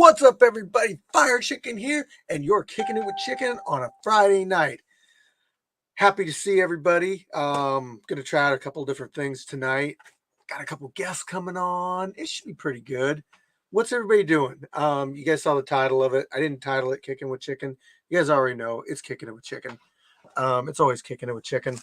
What's up, everybody? Fire Chicken here, and you're kicking it with chicken on a Friday night. Happy to see everybody. Gonna try out a couple different things tonight. Got a couple guests coming on. It should be pretty good. What's everybody doing? You guys saw the title of it. I didn't title it "Kicking with Chicken." You guys already know it's kicking it with chicken. It's always kicking it with chicken.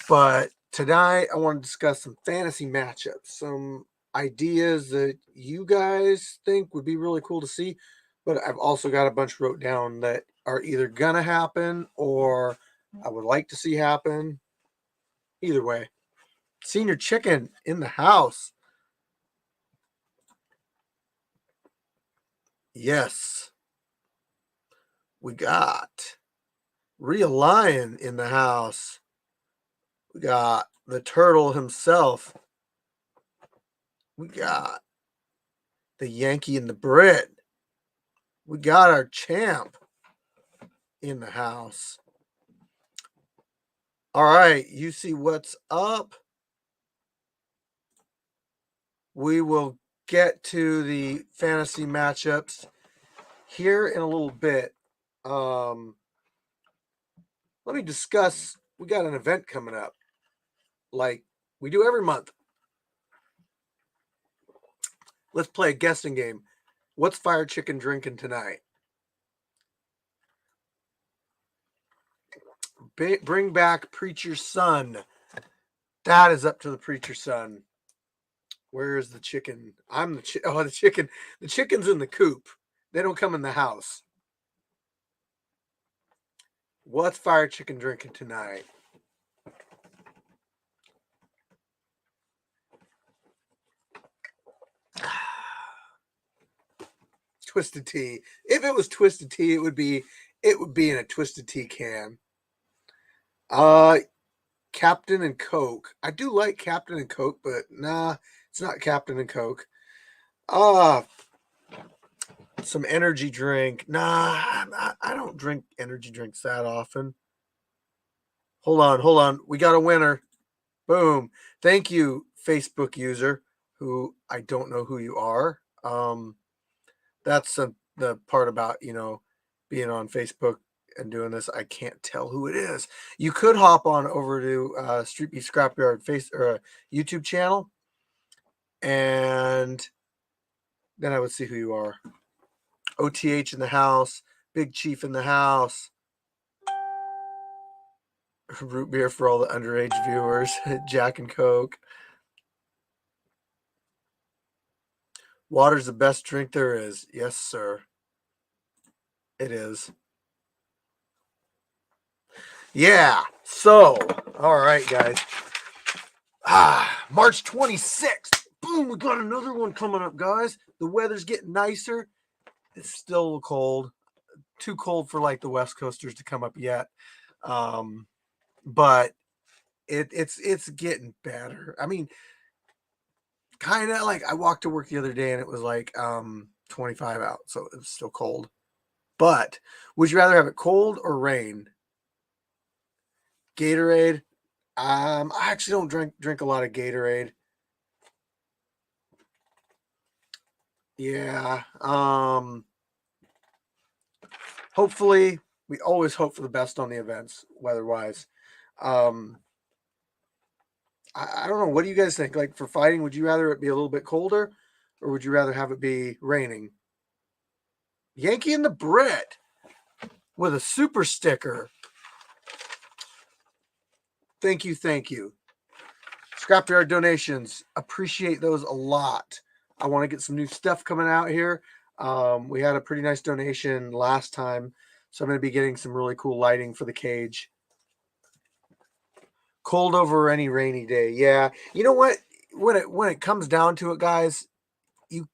But tonight I want to discuss some fantasy matchups, some ideas that you guys think would be really cool to see. But I've also got a bunch wrote down that are either gonna happen or I would like to see happen. Either way, Senior Chicken in the house. Yes, we got Real Lion in the house. We got the turtle himself. We got the Yankee and the Brit. We got our champ in the house. All right, you see what's up. We will get to the fantasy matchups here in a little bit. Let me discuss. We got an event coming up, like we do every month. Let's play a guessing game. What's Fire Chicken drinking tonight? Bring back Preacher's Son. That is up to the Preacher's Son. Where is the chicken? I'm the the chicken. The chicken's in the coop. They don't come in the house. What's Fire Chicken drinking tonight? Twisted tea. If it was twisted tea, it would be in a twisted tea can. Captain and Coke. I do like Captain and Coke, but nah, it's not Captain and Coke. Some energy drink. Nah, I don't drink energy drinks that often. Hold on. We got a winner. Boom. Thank you, Facebook user, who I don't know who you are. That's the part about, being on Facebook and doing this. I can't tell who it is. You could hop on over to SCRAPYARD YouTube channel, and then I would see who you are. OTH in the house. Big Chief in the house. Root beer for all the underage viewers. Jack and Coke. Water's the best drink there is. Yes, sir. It is. Yeah. So, all right, guys. March 26th. Boom, we got another one coming up, guys. The weather's getting nicer. It's still cold. Too cold for like the West Coasters to come up yet. But it's getting better. I mean, kind of like I walked to work the other day and it was like 25 out, so it was still cold. But would you rather have it cold or rain? Gatorade. I actually don't drink a lot of Gatorade. Yeah. Hopefully, we always hope for the best on the events, weather-wise. I don't know. What do you guys think? Like for fighting, would you rather it be a little bit colder, or would you rather have it be raining? Yankee and the Brit with a super sticker. Thank you. Scrapyard donations. Appreciate those a lot. I want to get some new stuff coming out here. We had a pretty nice donation last time, so I'm going to be getting some really cool lighting for the cage. Cold over any rainy day. Yeah. You know what? When it comes down to it, guys, you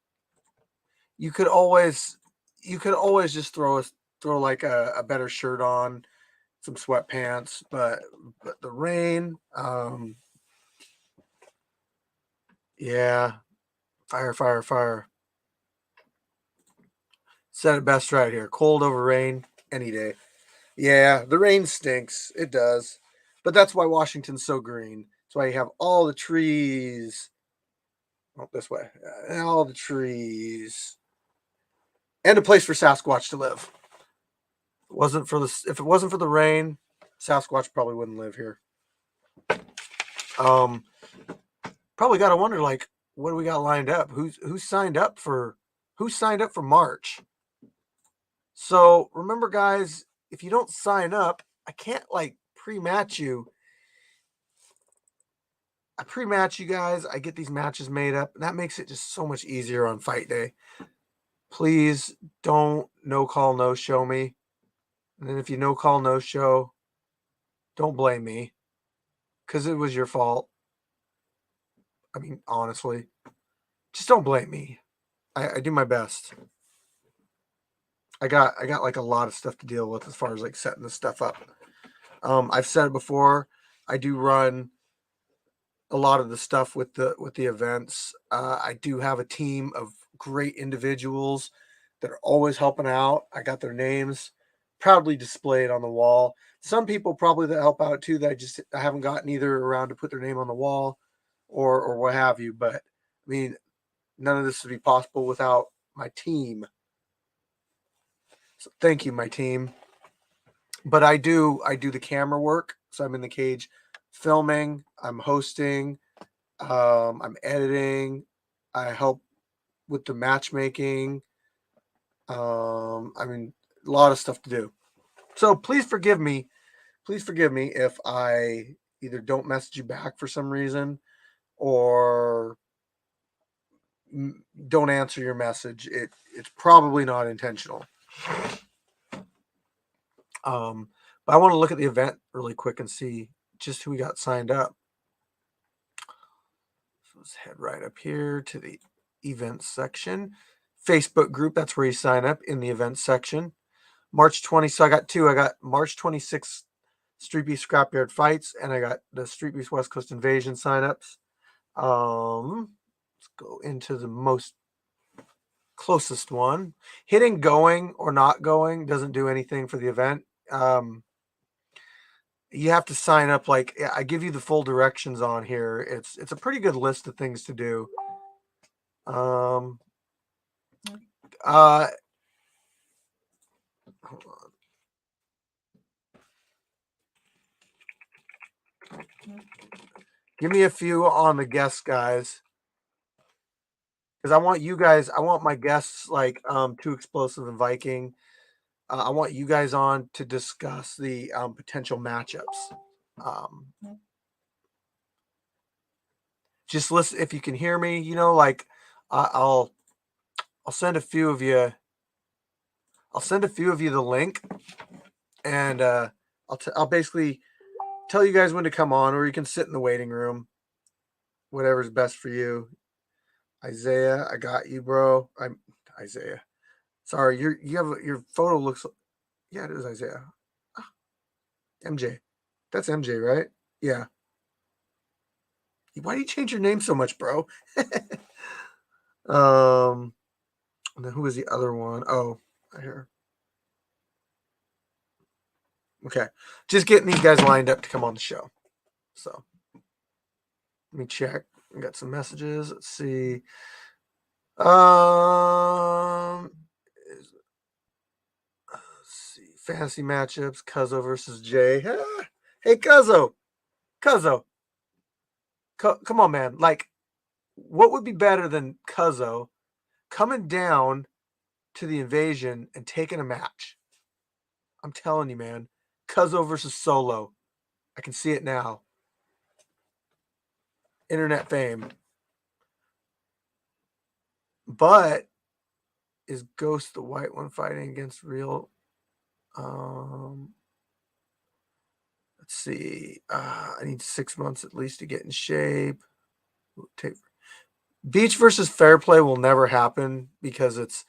could always just throw like a better shirt on, some sweatpants, but the rain, yeah, fire. Said it best right here. Cold over rain any day. Yeah, the rain stinks. It does. But that's why Washington's so green. That's why you have all the trees. Oh, this way. All the trees. and a place for Sasquatch to live. If it wasn't for the rain, Sasquatch probably wouldn't live here. Probably got to wonder, like, what do we got lined up? Who's signed up for March? So remember, guys, if you don't sign up, I can't like pre-match you. I pre-match you guys. I get these matches made up, and that makes it just so much easier on fight day. Please don't no call, no show me. And then if you no call, no show, don't blame me, because it was your fault. I mean, honestly, just don't blame me. I do my best. I got like a lot of stuff to deal with as far as like setting this stuff up. I've said it before. I do run a lot of the stuff with the events. I do have a team of great individuals that are always helping out. I got their names proudly displayed on the wall. Some people probably that help out too that I haven't gotten either around to put their name on the wall or what have you. But I mean, none of this would be possible without my team. So thank you, my team. But I do the camera work. So I'm in the cage filming, I'm hosting, I'm editing, I help with the matchmaking. I mean, a lot of stuff to do. So please forgive me. Please forgive me if I either don't message you back for some reason or don't answer your message. It's probably not intentional. But I want to look at the event really quick and see just who we got signed up. So let's head right up here to the events section. Facebook group, that's where you sign up in the events section. March 20, so I got two. I got March 26th Street Beef Scrapyard fights, and I got the Street Beef West Coast Invasion signups. Let's go into the most closest one. Hitting going or not going doesn't do anything for the event. You have to sign up. Like, I give you the full directions on here. It's a pretty good list of things to do. Hold on. Give me a few on the guests, guys, because I want my guests like Too Explosive and Viking. I want you guys on to discuss the potential matchups. Just listen if you can hear me. You know, like I'll send a few of you. I'll send a few of you the link, and I'll basically tell you guys when to come on, or you can sit in the waiting room. Whatever's best for you. Isaiah, I got you, bro. I'm Isaiah. Sorry, your photo looks. Yeah, it is Isaiah. MJ. That's MJ, right? Yeah. Why do you change your name so much, bro? And then who was the other one? Oh, right here. Okay. Just getting these guys lined up to come on the show. So let me check. We got some messages. Let's see. Let's see. Fantasy matchups. Cuzzo versus Jay. Hey, Cuzzo. Cuzzo. Come on, man. Like, what would be better than Cuzzo coming down to the invasion and taking a match? I'm telling you, man. Cuzzo versus Solo. I can see it now. Internet fame. But is Ghost the white one fighting against real? Let's see. I need 6 months at least to get in shape. Beach versus Fair Play will never happen because it's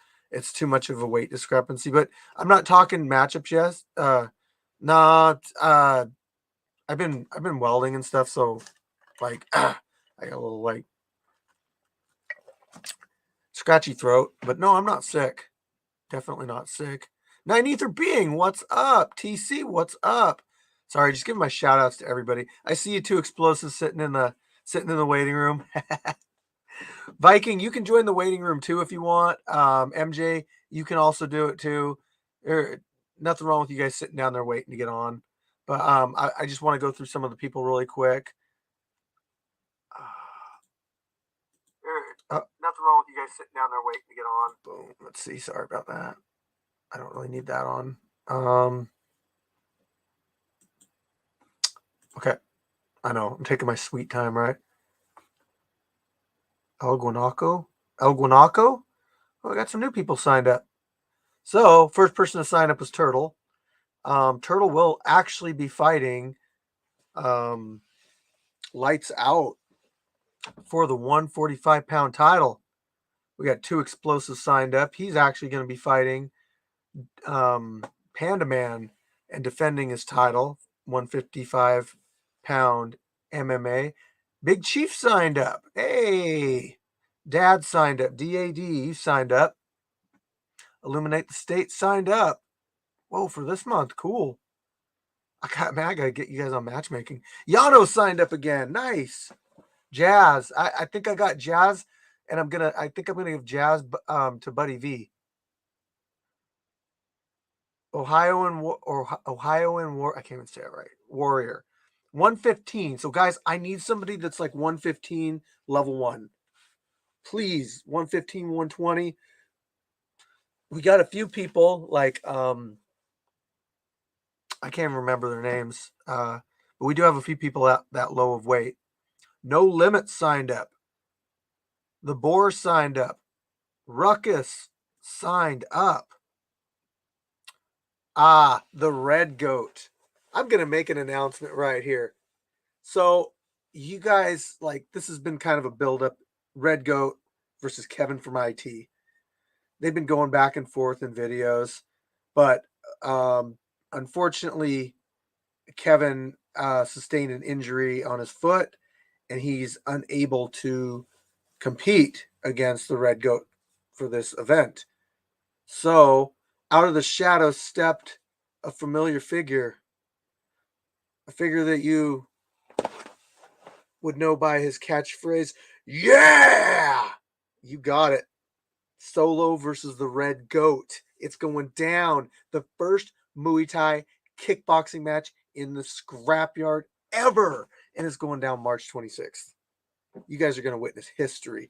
too much of a weight discrepancy. But I'm not talking matchups yet. I've been welding and stuff, so like I got a little like scratchy throat. But no, I'm not sick. Definitely not sick. Nine Ether Being, what's up? TC, what's up? Sorry, just giving my shout outs to everybody. I see you Two Explosives sitting in the waiting room. Viking, you can join the waiting room too if you want. MJ, you can also do it too. Nothing wrong with you guys sitting down there waiting to get on. But I just want to go through some of the people really quick. Nothing wrong with you guys sitting down there waiting to get on. Boom. Let's see. Sorry about that. I don't really need that on. Okay. I know. I'm taking my sweet time, right? El Guanaco? Oh, I got some new people signed up. So, first person to sign up was Turtle. Turtle will actually be fighting Lights Out for the 145-pound title. We got 2 explosives signed up. He's actually going to be fighting Panda Man and defending his title, 155-pound MMA. Big Chief signed up. Hey, Dad signed up. DAD, you signed up. Illuminate the State signed up. Whoa, for this month. Cool. I gotta get you guys on matchmaking. Yano signed up again. Nice. Jazz. I think I got Jazz, and I think I'm gonna give Jazz to Buddy V. Ohio and I can't even say it right. Warrior. 115. So guys, I need somebody that's like 115 level 1. Please, 115, 120. We got a few people like I can't remember their names. But we do have a few people that low of weight. No Limits signed up. The Boar signed up. Ruckus signed up. The Red Goat. I'm going to make an announcement right here. So, you guys, like, this has been kind of a build-up. Red Goat versus Kevin from IT. They've been going back and forth in videos. But, unfortunately, Kevin sustained an injury on his foot, and he's unable to compete against the Red Goat for this event. So, out of the shadows stepped a familiar figure, a figure that you would know by his catchphrase, "Yeah!" You got it. Solo versus the Red Goat. It's going down. The first Muay Thai kickboxing match in the Scrapyard ever. And it's going down March 26th. You guys are going to witness history.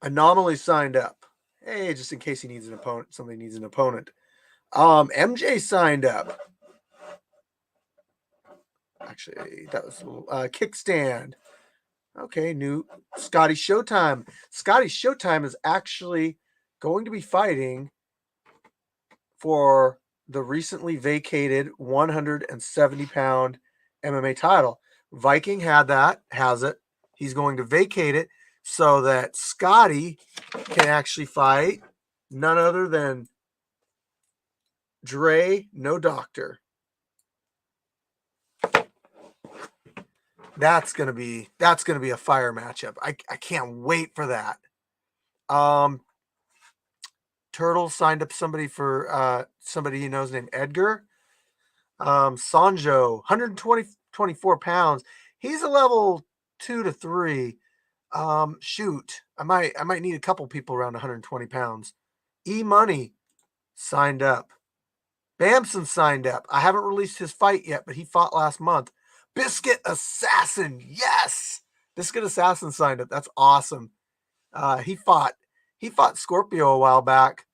Anomaly signed up. Hey, just in case he needs an opponent, somebody needs an opponent. MJ signed up. Actually, that was Kickstand. Okay, new Scotty Showtime. Scotty Showtime is actually going to be fighting for the recently vacated 170-pound MMA title. Viking has it. He's going to vacate it so that Scotty can actually fight none other than Dre, no doctor. That's gonna be a fire matchup. I can't wait for that. Turtle signed up somebody for somebody he knows named Edgar. Sanjo, 124 pounds. He's a level 2 to 3. Shoot, I might need a couple people around 120 pounds. E-Money signed up. Bamson signed up. I haven't released his fight yet, but he fought last month. Biscuit Assassin, yes! Biscuit Assassin signed up. That's awesome. He fought Scorpio a while back.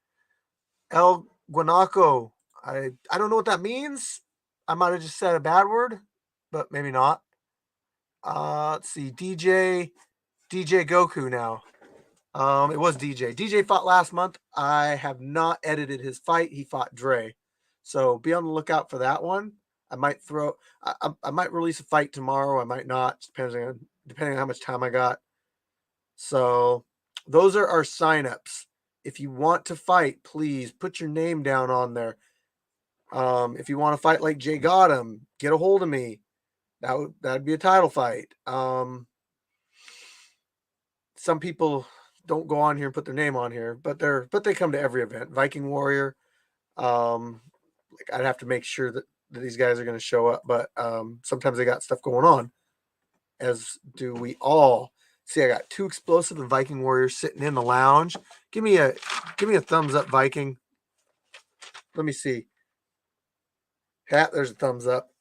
El Guanaco. I don't know what that means. I might have just said a bad word, but maybe not. Let's see. DJ Goku now. It was DJ. DJ fought last month. I have not edited his fight. He fought Dre. So be on the lookout for that one. I might I might release a fight tomorrow. I might not, depending on how much time I got. So those are our signups. If you want to fight, please put your name down on there. If you want to fight like Jay Gotham, get a hold of me. That'd be a title fight. Some people don't go on here and put their name on here, but they come to every event. Viking Warrior. Like I'd have to make sure that these guys are going to show up, but sometimes they got stuff going on. as do we all. See, I got 2 explosive and Viking warriors sitting in the lounge. Give me a thumbs up, Viking. Let me see. There's a thumbs up.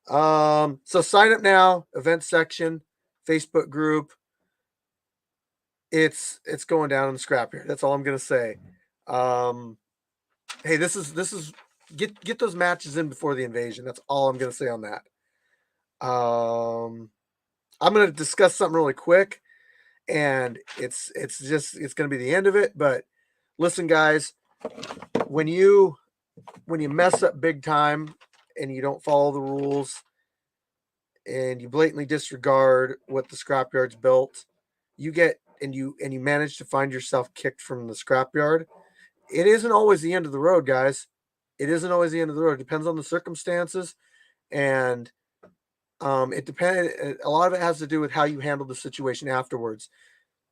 So sign up now, event section, Facebook group. It's going down in the scrapyard. That's all I'm gonna say. Hey, this is get those matches in before the invasion. That's all I'm gonna say on that. I'm gonna discuss something really quick, and it's gonna be the end of it. But listen, guys, when you mess up big time and you don't follow the rules and you blatantly disregard what the scrapyard's built, you get and you manage to find yourself kicked from the scrapyard. It isn't always the end of the road, guys. It isn't always the end of the road. It depends on the circumstances, and it depends. A lot of it has to do with how you handle the situation afterwards.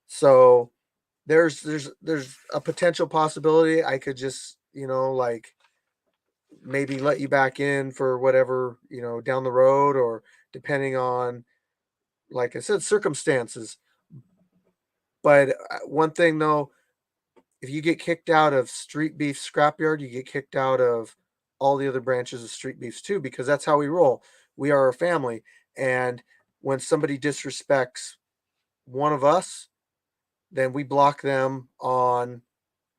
So there's a potential possibility I could just like maybe let you back in for whatever down the road, or depending on, like I said, circumstances. But one thing though, if you get kicked out of Street Beef Scrapyard, you get kicked out of all the other branches of Street Beefs too, because that's how we roll. We are a family, and when somebody disrespects one of us, then we block them on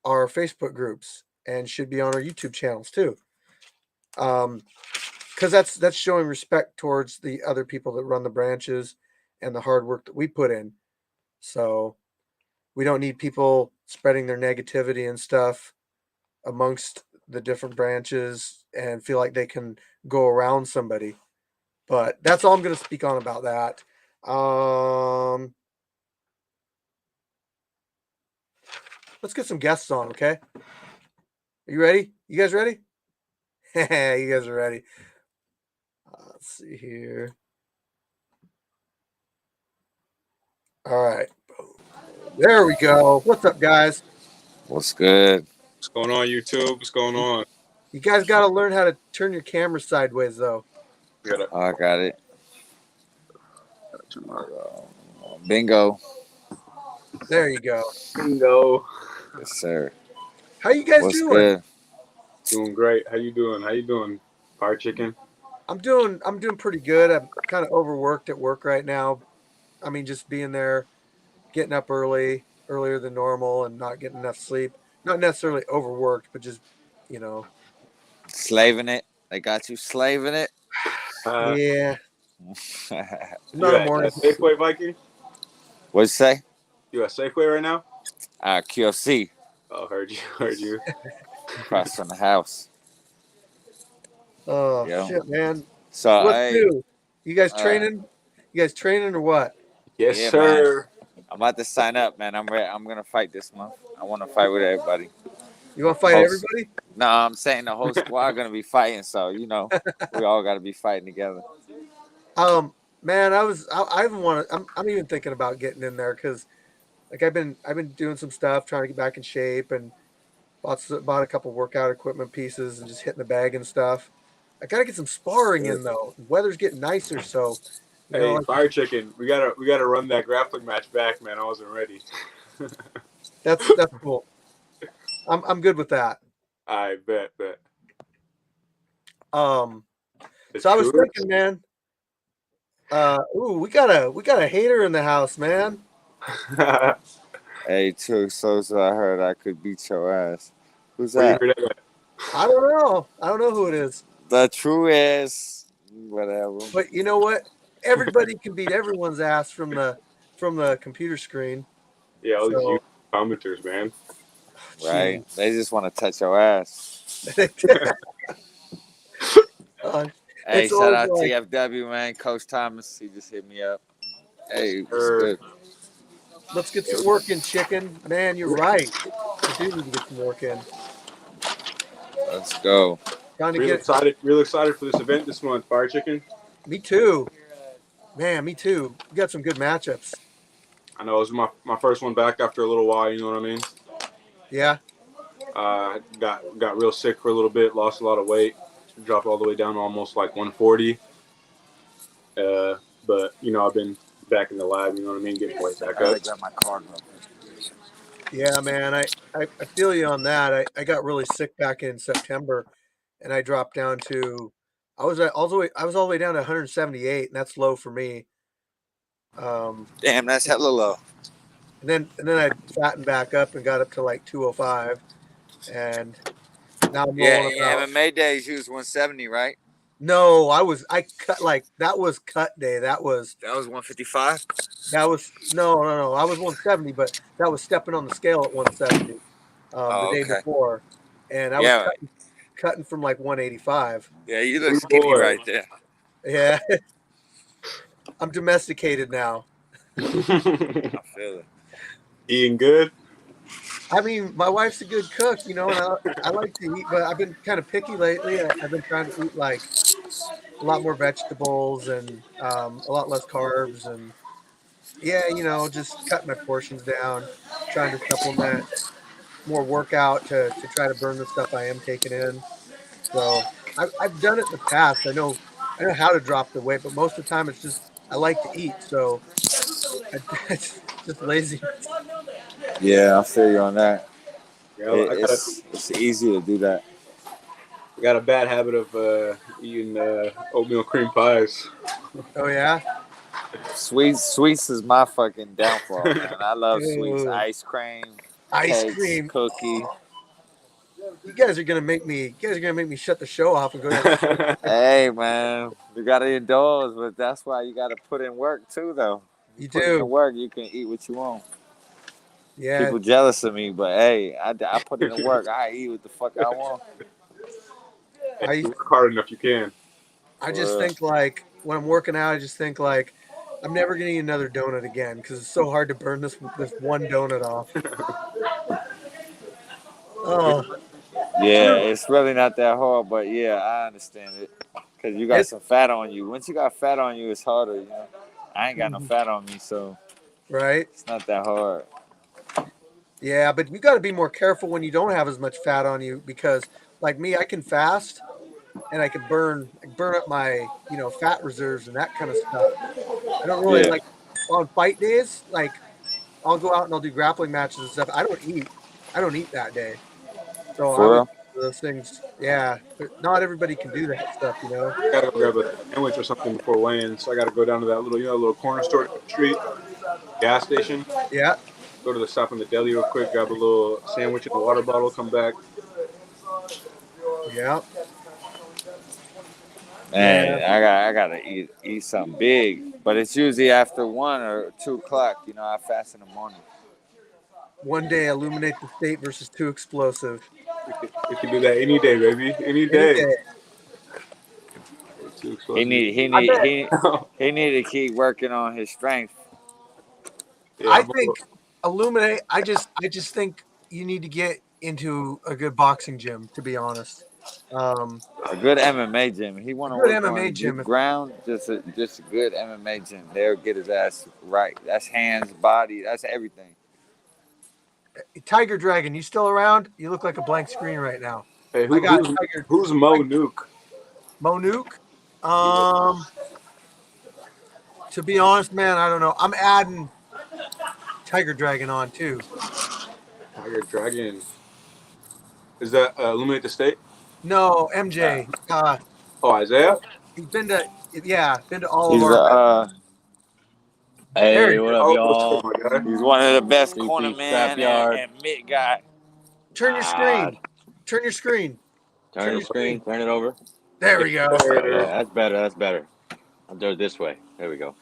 our Facebook groups and should be on our YouTube channels too. Because that's showing respect towards the other people that run the branches and the hard work that we put in. So we don't need people spreading their negativity and stuff amongst the different branches and feel like they can go around somebody. But that's all I'm going to speak on about that. Let's get some guests on, okay? Are you ready? You guys ready? You guys are ready. Let's see here. All right. There we go. What's up, guys? What's good? What's going on, YouTube? What's going on? You guys got to learn how to turn your camera sideways, though. Oh, I got it. Bingo. There you go. Bingo. Yes, sir. How you guys What's doing? good? Doing great. How you doing? How you doing, Fire Chicken? I'm doing pretty good. I'm kind of overworked at work right now. I mean, just being there, getting up earlier than normal, and not getting enough sleep. Not necessarily overworked, but just Slaving it. They got you slaving it. yeah. What'd Not a morning. Safeway, Viking? you say? You at Safeway right now? QFC. Oh, heard you. Across from the house. Oh Yeah. shit, man. So What's new? You guys training? You guys training or what? Yes, yeah, sir. man. I'm about to sign up, man. I'm ready. I'm gonna fight this month. I want to fight with everybody. You want to fight everybody? No, I'm saying the whole squad gonna be fighting. So we all got to be fighting together. Man, I even want to. I'm even thinking about getting in there because, like, I've been doing some stuff trying to get back in shape and bought a couple workout equipment pieces and just hitting the bag and stuff. I gotta get some sparring in though. The weather's getting nicer, so Hey, Fire Chicken, we gotta run that grappling match back, man. I wasn't ready. that's cool. I'm good with that. I bet. So I was thinking, man. We got a hater in the house, man. Hey, too. So I heard I could beat your ass. Who's that? I don't know. I don't know who it is. The true is whatever. But you know what? Everybody can beat everyone's ass from the computer screen. Yeah, all these YouTube commenters, man. Right? They just want to touch your ass. Hey, shout out TFW, man. Coach Thomas, he just hit me up. Hey, it's good. Let's get some work in, chicken. Man, you're right. I do need to get some work in. Let's go. Real excited for this event this month, Fire Chicken. Me too. Man, me too. We got some good matchups. I know it was my first one back after a little while, you know what I mean? Yeah. Got real sick for a little bit, lost a lot of weight, dropped all the way down to almost like 140. But I've been back in the lab. You know what I mean? Getting weight back I up. gotta grab my card. Yeah, man. I feel you on that. I got really sick back in September, and I dropped down to I was all the way down to 178, and that's low for me. Damn, that's hella low. And then I fattened back up and got up to like 205, and now I'm Yeah, rolling in about. MMA days, you was 170, right? No, I cut like that was cut day. That was 155. No. I was 170, but that was stepping on the scale at 170 the Oh, day okay. before, and I was Yeah, cutting from like 185. yeah, you look Sweet skinny boy. right there. Yeah, I'm domesticated now. I feel it. Eating good. I mean, my wife's a good cook, and I like to eat, but I've been kind of picky lately. I've been trying to eat like a lot more vegetables and a lot less carbs, and yeah, just cutting my portions down, trying to supplement more workout to try to burn the stuff I am taking in. So I've done it in the past. I know how to drop the weight, but most of the time it's just I like to eat, so it's just lazy. Yeah, I feel you on that. Yeah, It's easy to do that. I got a bad habit of eating oatmeal cream pies. Oh yeah, Sweets is my fucking downfall, man. I love sweets. Ew. Ice cream, Ice cakes, cream. cookie. You guys are gonna make me shut the show off and go down. Hey, man, you gotta indulge, but that's why you gotta put in work too, though. You Put in the do, work, you can eat what you want. yeah. People jealous of me, but hey, I put in the work. I eat what the fuck I want. If I you work hard enough, you can. I just For think like when I'm working out, I just think like I'm never gonna eat another donut again because it's so hard to burn this one donut off. Oh, yeah, it's really not that hard, but yeah, I understand it. Cause you got it some fat on you. Once you got fat on you, it's harder. You know, I ain't got no fat on me, so right. it's not that hard. Yeah, but you got to be more careful when you don't have as much fat on you because, like me, I can fast and I can burn up my fat reserves and that kind of stuff. I don't really Yeah, like on fight days. Like I'll go out and I'll do grappling matches and stuff. I don't eat. I don't eat that day. So I for would real. those things. Yeah, but not everybody can do that stuff. I gotta go grab a sandwich or something before weigh-in, so I gotta go down to that little corner store down the street, gas station. Yeah, Go to the stop in the deli real quick, grab a little sandwich and a water bottle, come back. yeah, yeah. Man, I gotta eat something big, but it's usually after 1 or 2 o'clock. You know, I fast in the morning. One day, illuminate the state versus too explosive. We can do that any day, baby. Any Any day. day. Too He explosive. need he I need bet. he need to keep working on his strength. Yeah, I I'm a think little, illuminate. I just think you need to get into a good boxing gym. To be honest, um, A good MMA gym. He a want to good work MMA on gym. ground. Just a good MMA gym. They'll get his ass right. That's hands, body. That's everything. Tiger Dragon, you still around? You look like a blank screen right now. hey, I got who's Tiger who's Mo Nuke? Monuke. Yeah, To be honest, man, I don't know. I'm adding Tiger Dragon on too. Tiger Dragon. Is that Illuminate the State? No, Uh, MJ. Oh, Isaiah? He's been to all of he's our. There he Hey, is. what up, Oh, what's up, y'all? my guy? he's one of the best corner CP man Scrapyard. and mid guy. Turn your Ah, screen. Turn your screen. turn Turn the your screen, screen. turn it over. There Yeah, we go. Yeah, there. that's better. That's better. I'll do it this way. There we go.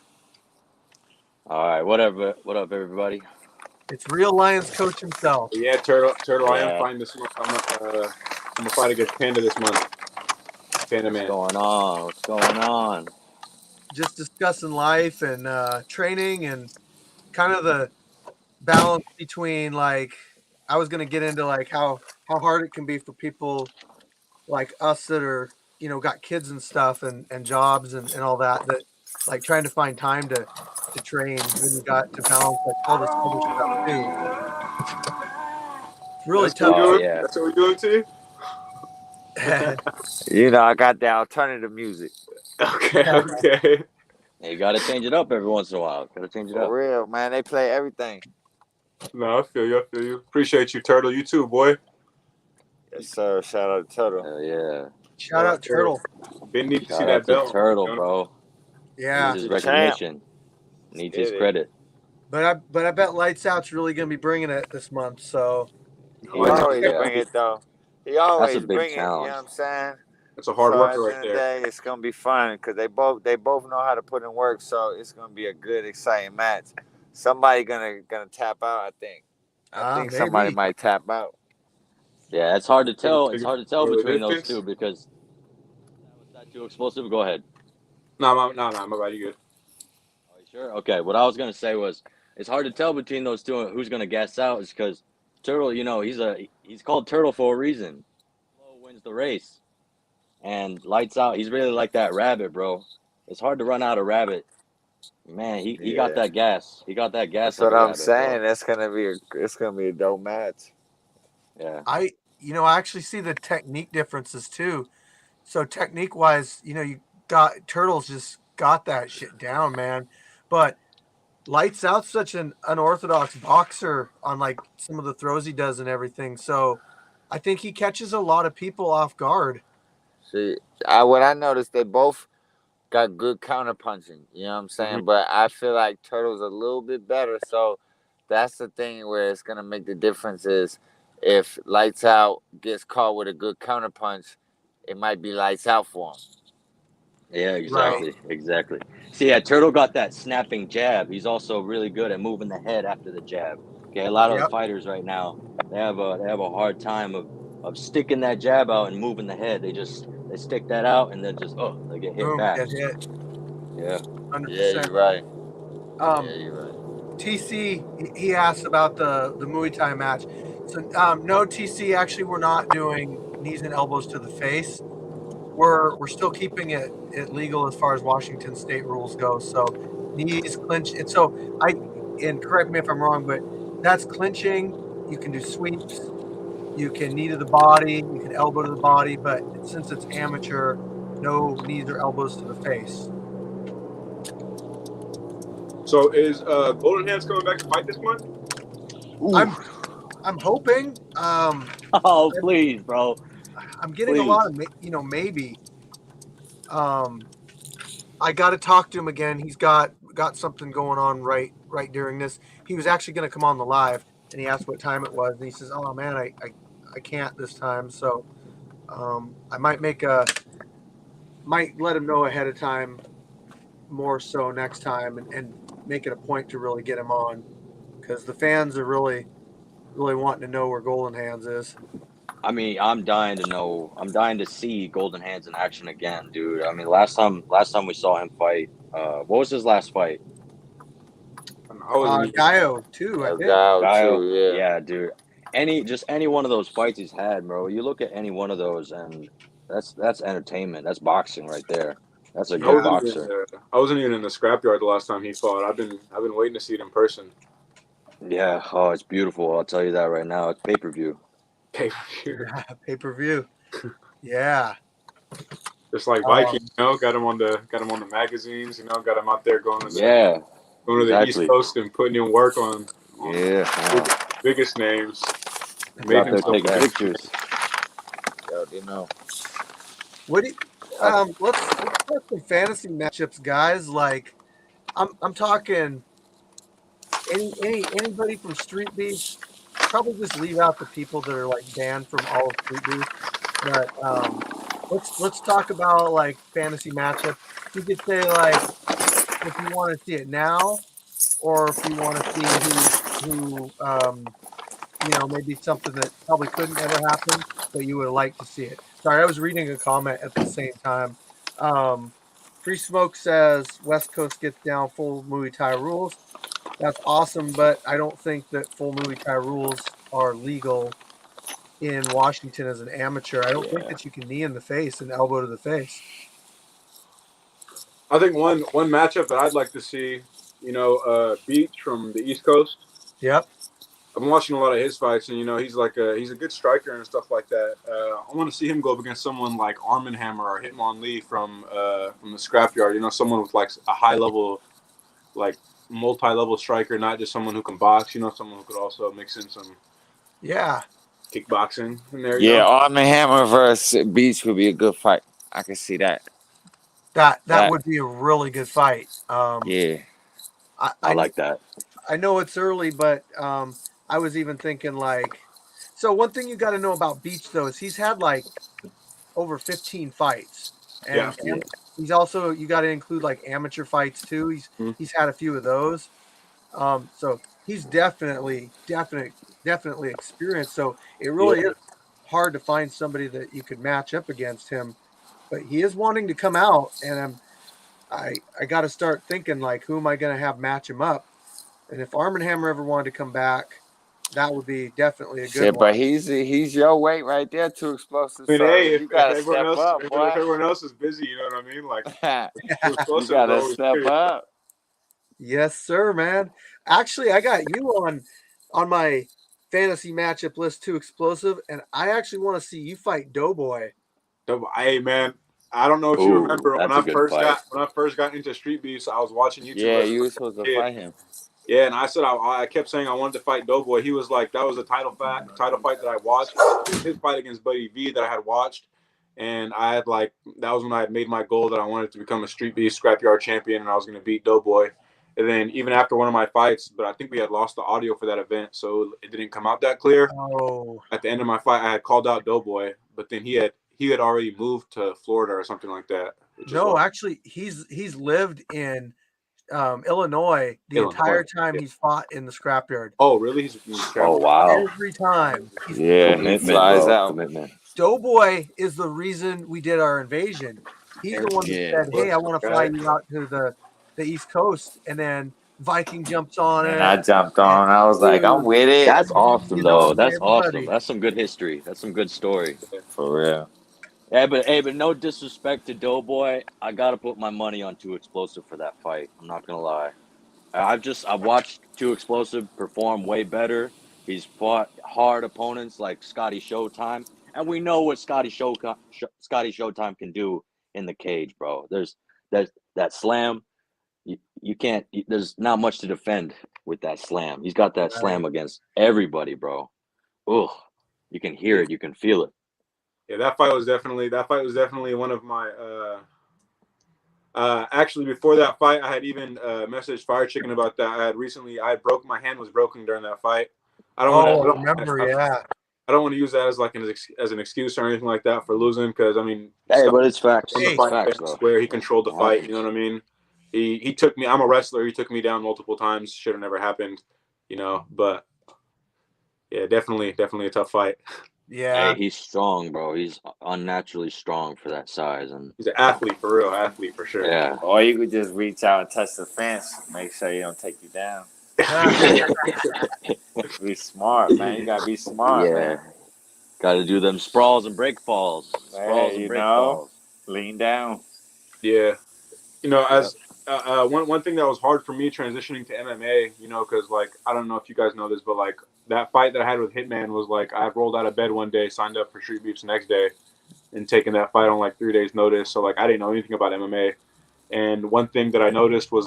All right, whatever. What up, everybody? It's real Lions coach himself. Yeah, Turtle. I am Yeah, fine this month. I'm gonna fight against Panda this month. Panda what's Man. going on? What's going on? Just discussing life and training and kind of the balance between like I was gonna get into like how hard it can be for people like us that are got kids and stuff and jobs and all that like trying to find time to train when you got to balance like all this other stuff too. It's really That's what tough. we're Oh doing. yeah. That's what we're doing to you. You know, I got the alternative music. Okay, okay. You got to change it up every once in a while. Got to change it For up. real, man. They play everything. No, I feel you. I feel you. Appreciate you, Turtle. You too, boy. Yes, sir. Shout out to Turtle. Hell yeah. Shout out Turtle. Been need to see Shout out that to belt. Turtle, You know? bro. Yeah, Needs his The champ. recognition. Needs Get his it. credit. but I bet Lights Out's really gonna be bringing it this month. So He Lights Out. always Yeah. bring it though. He That's a always big bring it. You know challenge. what I'm saying? That's a hard So worker at the right end of the there. day, it's gonna be fun because they both know how to put in work. So it's gonna be a good, exciting match. Somebody gonna tap out. I think somebody maybe. might tap out. Yeah, it's hard to Take tell. It's it hard to tell for the between those distance. two because was that too explosive? Go ahead. No, my bad. You good? Are you sure? Okay. What I was gonna say was it's hard to tell between those two who's gonna gas out is because Turtle, he's called Turtle for a reason. Slow wins the race. And Lights Out, he's really like that rabbit, bro. It's hard to run out a rabbit. Man, he got Yeah, that gas. He got that gas that's like what a I'm rabbit, bro. saying. It's gonna be a dope match. Yeah. I actually see the technique differences too. So technique wise, you got Turtles just got that shit down, man. But Lights Out's such an unorthodox boxer on like some of the throws he does and everything. So I think he catches a lot of people off guard. See, what I noticed, they both got good counter punching. You know what I'm Hmm. saying? But I feel like Turtle's a little bit better. So that's the thing where it's gonna make the difference is if Lights Out gets caught with a good counter punch, it might be lights out for him. Yeah, Right. exactly. Exactly. See, yeah, Turtle got that snapping jab. He's also really good at moving the head after the jab. Okay, a lot of the Yep. fighters right now, they have a hard time of sticking that jab out and moving the head. They stick that out and then just they get hit Boom. back. Get hit. Yeah. Yeah, 100%. you're right. Yeah, Um, you're right. TC, he asked about the Muay Thai match. So no, TC, actually we're not doing knees and elbows to the face. We're still keeping it legal as far as Washington state rules go. So knees clinch. And so and correct me if I'm wrong, but that's clinching. You can do sweeps. You can knee to the body. You can elbow to the body. But since it's amateur, no knees or elbows to the face. So is Golden Hands coming back to fight this month? Ooh. I'm hoping. Oh, please, bro. I'm getting a lot Please. of maybe. I got to talk to him again. He's got something going on right during this. He was actually going to come on the live, and he asked what time it was, and he says, "Oh man, I can't this time." So I might let him know ahead of time, more so next time, and make it a point to really get him on because the fans are really wanting to know where Golden Hands is. I mean, I'm dying to know. I'm dying to see Golden Hands in action again, dude. I mean, last time we saw him fight, what was his last fight? I wasn't even. Gaio too, I A think. guy or Gaio. two, yeah. Yeah, dude. Any one of those fights he's had, bro. You look at any one of those, and that's entertainment. That's boxing right there. That's a I good Yeah, wasn't even. boxer. I wasn't even in the scrapyard the last time he fought. I've been waiting to see it in person. Yeah. Oh, it's beautiful. I'll tell you that right now. It's pay-per-view. yeah, pay per view. Yeah. Just like Viking, got him on the magazines, got him out there Yeah. going to the East Exactly. Coast and putting in work on Yeah. biggest names. He's Made out there himself taking a pictures. Yo, you know. What do you, Uh, let's talk some fantasy matchups, guys. Like I'm talking anybody from Street Beef. Probably just leave out the people that are like banned from all of Street Beef. But let's talk about like fantasy matchups. You could say like if you want to see it now, or if you want to see who maybe something that probably couldn't ever happen, but you would like to see it. Sorry, I was reading a comment at the same time. Um, Free Smoke says West Coast gets down full Muay Thai rules. That's awesome, but I don't think that full Muay Thai rules are legal in Washington as an amateur. I don't think yeah. that you can knee in the face and elbow to the face. I think one matchup that I'd like to see, Beach from the East Coast, Yep. I've been watching a lot of his fights, and he's he's a good striker and stuff like that. I want to see him go up against someone like Arm & Hammer or Hitmon Lee from the Scrapyard. Someone with like a high level, like multi-level striker, not just someone who can box. Someone who could also mix in some kickboxing in there. Yeah, Arm & Hammer versus Beach would be a good fight. I can see that. That would be a really good fight. Yeah, I like that. I know it's early, but I was even thinking like, so one thing you got to know about Beach though is he's had like over 15 fights, and he's also, you got to include like amateur fights too. He's had a few of those, so he's definitely experienced. So it really is hard to find somebody that you could match up against him, but he is wanting to come out, and I got to start thinking like, who am I going to have match him up? And if Arm & Hammer ever wanted to come back, that would be definitely a good one. But he's your weight right there, too explosive. I mean, so hey, you gotta step up, if boy. everyone else is busy, you know what I mean? Like, you gotta step up. Yes, sir, man. Actually, I got you on my fantasy matchup list, too explosive, and I actually want to see you fight Doughboy. Hey, man. I don't know if you remember when I first got into Street Beefs, I was watching YouTube. Yeah, you were supposed to fight him. Yeah, and I said I kept saying I wanted to fight Doughboy. He was like, that was a title fight that I watched. His fight against Buddy V that I had watched, and I had that was when I had made my goal that I wanted to become a Street Beef Scrapyard champion, and I was going to beat Doughboy. And then even after one of my fights, but I think we had lost the audio for that event, so it didn't come out that clear. Oh. At the end of my fight, I had called out Doughboy, but then he had already moved to Florida or something like that. No, actually, he's lived in Illinois the entire time he's fought in the Scrapyard. Oh, really? He's oh, wow. Every time. Yeah, and it flies out. Doughboy is the reason we did our invasion. He's the one that said, hey, I want to fly you out to the East Coast. And then Viking jumps on it. And I jumped on. I was like, I'm with it. That's awesome, though. That's awesome. That's some good history. That's some good story. For real. Yeah, but no disrespect to Doughboy. I gotta put my money on Too Explosive for that fight. I'm not gonna lie. I've watched Too Explosive perform way better. He's fought hard opponents like Scotty Showtime, and we know what Scotty Showtime can do in the cage, bro. There's that slam. You can't. There's not much to defend with that slam. He's got that slam against everybody, bro. Ugh, you can hear it. You can feel it. Yeah, that fight was definitely one of my actually before that fight I had even messaged Fire Chicken about that. My hand was broken during that fight. I don't want to use that as an excuse or anything like that for losing, because I mean, but it's facts. Where he controlled the fight, you know what I mean? He took me. I'm a wrestler. He took me down multiple times. Should have never happened, but yeah, definitely a tough fight. Yeah, hey, he's strong, bro. He's unnaturally strong for that size, and he's an athlete for real, athlete for sure. Yeah. Or you could just reach out and touch the fence, make sure you don't take you down. Be smart, man. You gotta be smart, man. Gotta do them sprawls and break falls. Falls. Lean down. Yeah, as one thing that was hard for me transitioning to MMA, because I don't know if you guys know this, but that fight that I had with Hitman was I rolled out of bed one day, signed up for Street Beefs the next day, and taken that fight on 3 days notice. So I didn't know anything about MMA. And one thing that I noticed was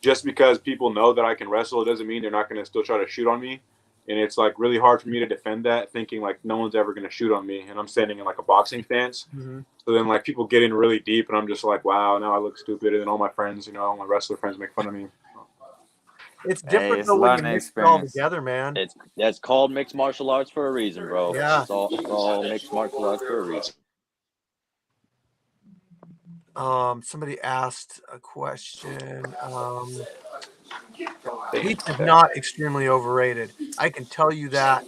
just because people know that I can wrestle, it doesn't mean they're not going to still try to shoot on me. And it's really hard for me to defend that, thinking no one's ever going to shoot on me, and I'm standing in a boxing stance. Mm-hmm. So then people get in really deep, and I'm just wow, now I look stupid, and then all my friends, all my wrestler friends make fun of me. It's different though when you mix it all together, man. That's called mixed martial arts for a reason, bro. Yeah. It's all mixed martial arts for a reason. Somebody asked a question. He's not extremely overrated. I can tell you that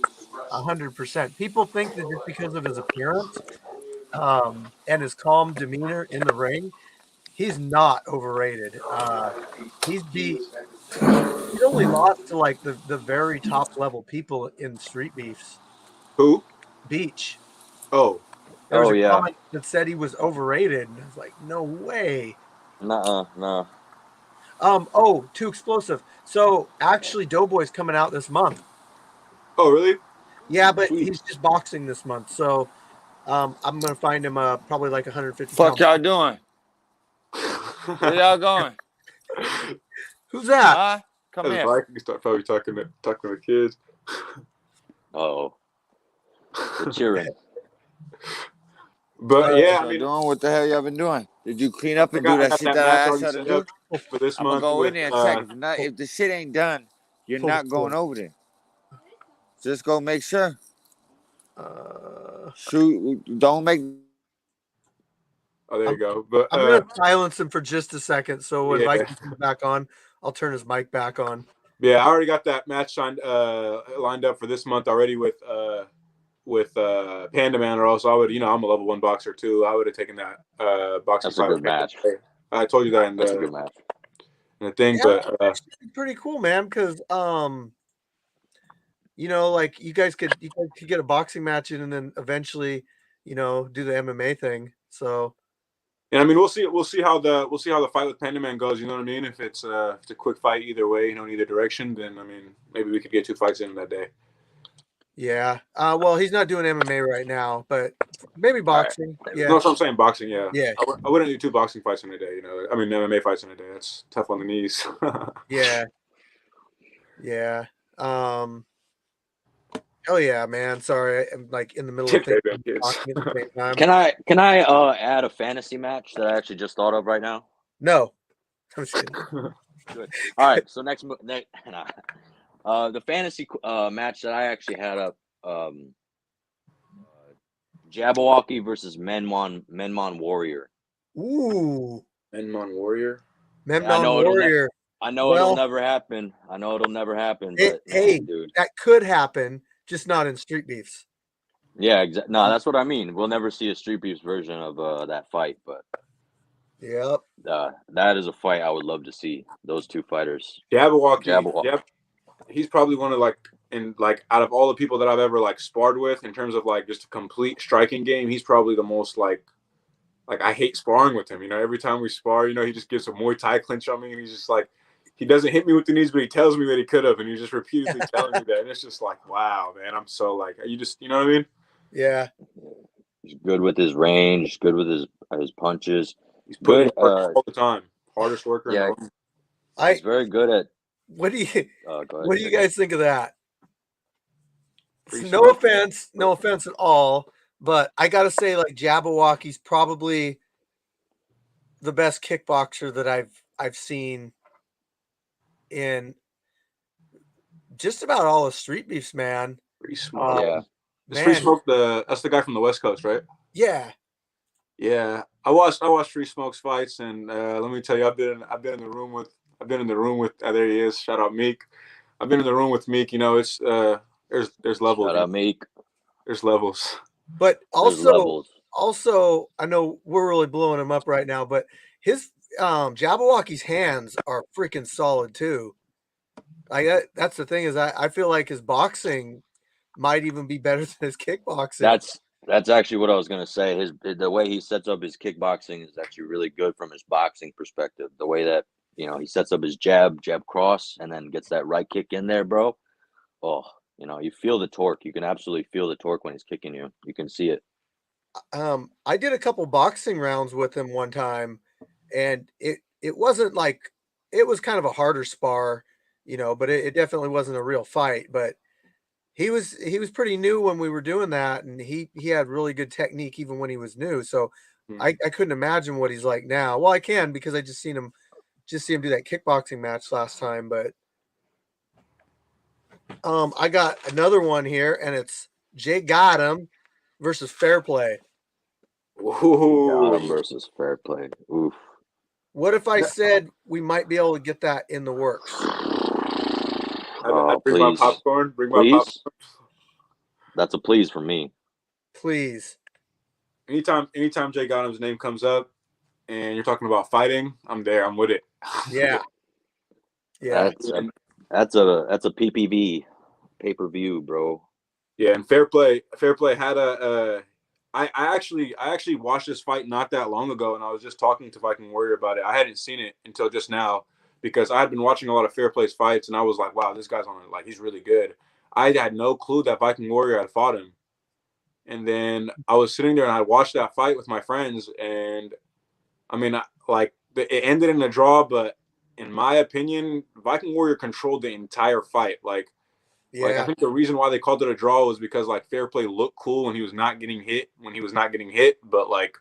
100%. People think that just because of his appearance and his calm demeanor in the ring, he's not overrated. He only lost to the very top level people in Street Beefs. Who? Beach. Oh. There was a comment that said he was overrated, and I was like, no way. No. Oh, too explosive. So actually, Doughboy's coming out this month. Oh, really? Yeah, but Sweet. he's just boxing this month. So I'm gonna find him probably like 150 Fuck pounds. y'all doing? Where y'all going? Who's that? Huh? Come That's here. Viking start probably talking to the kids. Oh, they're cheering. But yeah, I What mean, y'all doing? What the hell y'all been doing? Did you clean up I and do got that shit that that match I asked already y'all to set do? up for this I'm gonna month go in with. there and check. If the shit ain't done, you're Pull the not going cord. over there. Just go make sure. Uh, Shoot, don't make. Oh, there you go. But I'm gonna silence him for just a second. So when yeah, Viking comes back on, I'll turn his mic back on. yeah, I already got that match lined up for this month already with Panda Man, or else I would, I'm a level 1 boxer too. I would have taken that boxing That's a fight. good match. I told you that in That's a good match. the thing, Yeah, but it's pretty cool, man. Because like you guys could get a boxing match in, and then eventually, do the MMA thing. So and I mean we'll see how the fight with Panda Man goes. You know what I mean? If it's a quick fight either way, in either direction, then I mean maybe we could get 2 fights in that day. yeah. Well, he's not doing MMA right now, but maybe boxing. Yeah. No, that's what I'm saying. Boxing, yeah. Yeah. I wouldn't do 2 boxing fights in a day. I mean MMA fights in a day. That's tough on the knees. Yeah. Yeah. Oh yeah, man. Sorry, I'm like in the middle of Okay, thinking man, kids. talking at the same time. Can I add a fantasy match that I actually just thought of right now? No, I'm just kidding. Good. All right. So next the fantasy match that I actually had up, Jabberwocky versus Menmon Warrior. Ooh, Menmon Warrior. Memnon Warrior. I know Well, it'll never happen. But hey, man, dude. that could happen, just not in street beefs. Yeah, exactly. No, that's what I mean. We'll never see a Street Beefs version of that fight, but Yep. that is a fight I would love to see. Those 2 fighters. Jabberwocky. Jabberwocky. Yep. He's probably one of out of all the people that I've ever sparred with in terms of just a complete striking game, he's probably the most I hate sparring with him. Every time we spar, he just gives a Muay Thai clinch on me, and he's just he doesn't hit me with the knees, but he tells me that he could have, and he's just repeatedly telling me that, and it's just wow, man, I'm so you just, you know what I mean? Yeah. He's good with his range. Good with his punches. He's putting Good. work all the time. Hardest worker. Yeah. In the room. He's very good at. What do you Go ahead, What do you Chicken. guys think of that? Free No smoke. offense, no offense at all, but I gotta say, Jabberwocky's probably the best kickboxer that I've seen in just about all the street beefs, man. Free smoke. Yeah. Is Free Man, Smoke that's the guy from the West Coast, right? yeah. Yeah, I watched Free Smoke's fights, and let me tell you, I've been in the room with there he is. Shout out Meek. I've been in the room with Meek. It's there's levels. Shout out Meek. There's levels. But There's levels. also, I know we're really blowing him up right now, but his Jabberwocky's hands are freaking solid too. That's the thing is I feel like his boxing might even be better than his kickboxing. That's actually what I was gonna say. The way he sets up his kickboxing is actually really good from his boxing perspective. The way that he sets up his jab cross, and then gets that right kick in there, bro. Oh, you feel the torque. You can absolutely feel the torque when he's kicking you. You can see it. I did a couple boxing rounds with him one time, and it wasn't it was kind of a harder spar, but it definitely wasn't a real fight. But he was pretty new when we were doing that, and he had really good technique even when he was new. So I couldn't imagine what he's like now. Well, I can because I just see him do that kickboxing match last time. But I got another one here, and it's Jay Gotham versus Fair Play. Gotham versus Fair Play. Oof. What if I said we might be able to get that in the works? I bring please. my popcorn. Bring my Please. popcorn. That's a please for me. Please. Anytime Jay Gotham's name comes up, and you're talking about fighting, I'm there. I'm with it. Yeah. Yeah. That's a PPV pay-per-view, bro. Yeah, and Fair Play had I actually watched this fight not that long ago, and I was just talking to Viking Warrior about it. I hadn't seen it until just now, because I had been watching a lot of Fair Play's fights, and I was like, wow, this guy's on it. Like, he's really good. I had no clue that Viking Warrior had fought him. And then I was sitting there and I watched that fight with my friends, and I mean, it ended in a draw, but in my opinion, Viking Warrior controlled the entire fight. Like I think the reason why they called it a draw was because like Fair Play looked cool when he was not getting hit, but like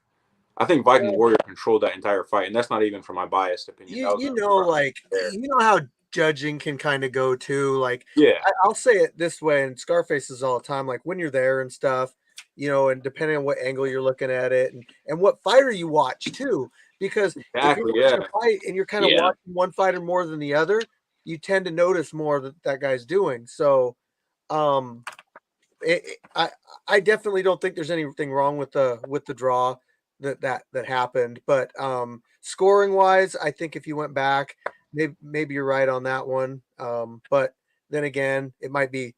I think Viking Warrior controlled that entire fight, and that's not even from my biased opinion. You know how judging can kind of go too. Like, yeah, I'll say it this way, and Scarfaces all the time. Like when you're there and stuff, you know, and depending on what angle you're looking at it, and what fighter you watch too, because if you're watching a fight and you're kind of watching one fighter more than the other, you tend to notice more that guy's doing. So, I definitely don't think there's anything wrong with the draw that happened, but scoring wise, I think if you went back, maybe you're right on that one. But then again, it might be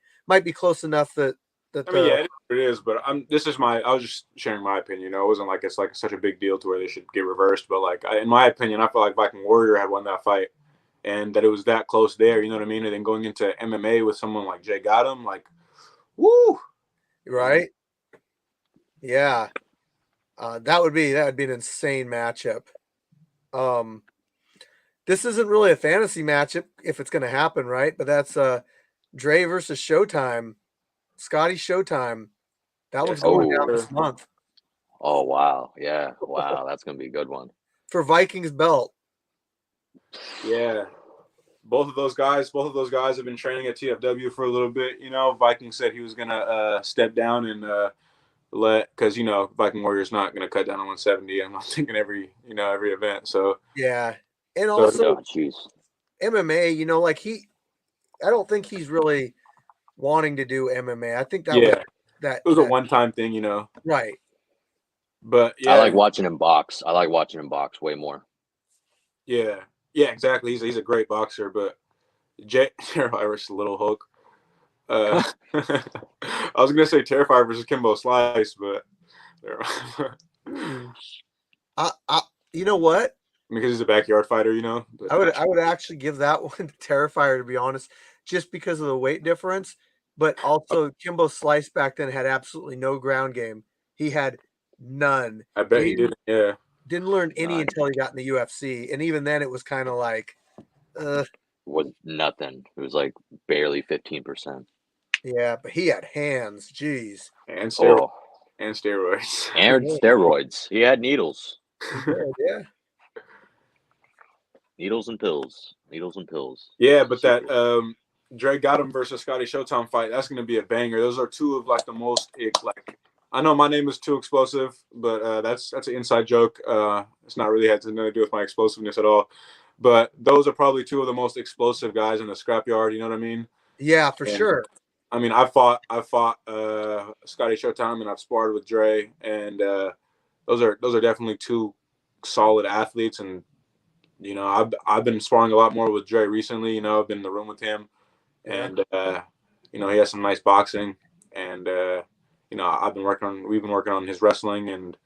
close enough that I mean, yeah, it is. But I was just sharing my opinion. You know, it wasn't like it's like such a big deal to where they should get reversed. But like in my opinion, I feel like Viking Warrior had won that fight, and that it was that close there. You know what I mean? And then going into MMA with someone like Jay Gotham, like, woo, right? Yeah. That would be an insane matchup. This isn't really a fantasy matchup if it's going to happen, right? But that's Dre versus Showtime, Scotty Showtime. That one's going down this month. Oh wow, yeah, wow, that's gonna be a good one for Vikings belt. Yeah, both of those guys have been training at TFW for a little bit. You know, Vikings said he was gonna step down and because you know Viking Warrior's not gonna cut down to 170. I'm not thinking every event. So yeah, and also oh, MMA. You know, like I don't think he's really wanting to do MMA. I think it was a one-time thing. You know, right? But yeah, I like watching him box. I like watching him box way more. Yeah, exactly. He's a great boxer, but Terrifier versus Little Hulk. I was gonna say Terrifier versus Kimbo Slice, but you know what? Because he's a backyard fighter, you know. But I would actually give that one to Terrifier, to be honest, just because of the weight difference. But also, Kimbo Slice back then had absolutely no ground game. He had none. I bet he didn't. Yeah, didn't learn any until he got in the UFC, and even then, it was kind of like, was nothing. It was like barely 15%. Yeah, but he had hands. Jeez. And steroids. And steroids. And steroids. He had needles. Yeah. Needles and pills. Needles and pills. Yeah, but that Dre Gotham versus Scotty Showtime fight, that's going to be a banger. Those are two of like the most like. I know my name is too explosive, but that's an inside joke. It's not really had nothing to do with my explosiveness at all. But those are probably two of the most explosive guys in the scrapyard. You know what I mean? Yeah, for sure. I mean, I fought Scotty Showtime, and I've sparred with Dre, and those are definitely two solid athletes. And you know, I've been sparring a lot more with Dre recently. You know, I've been in the room with him, and you know, he has some nice boxing, and you know, we've been working on his wrestling, and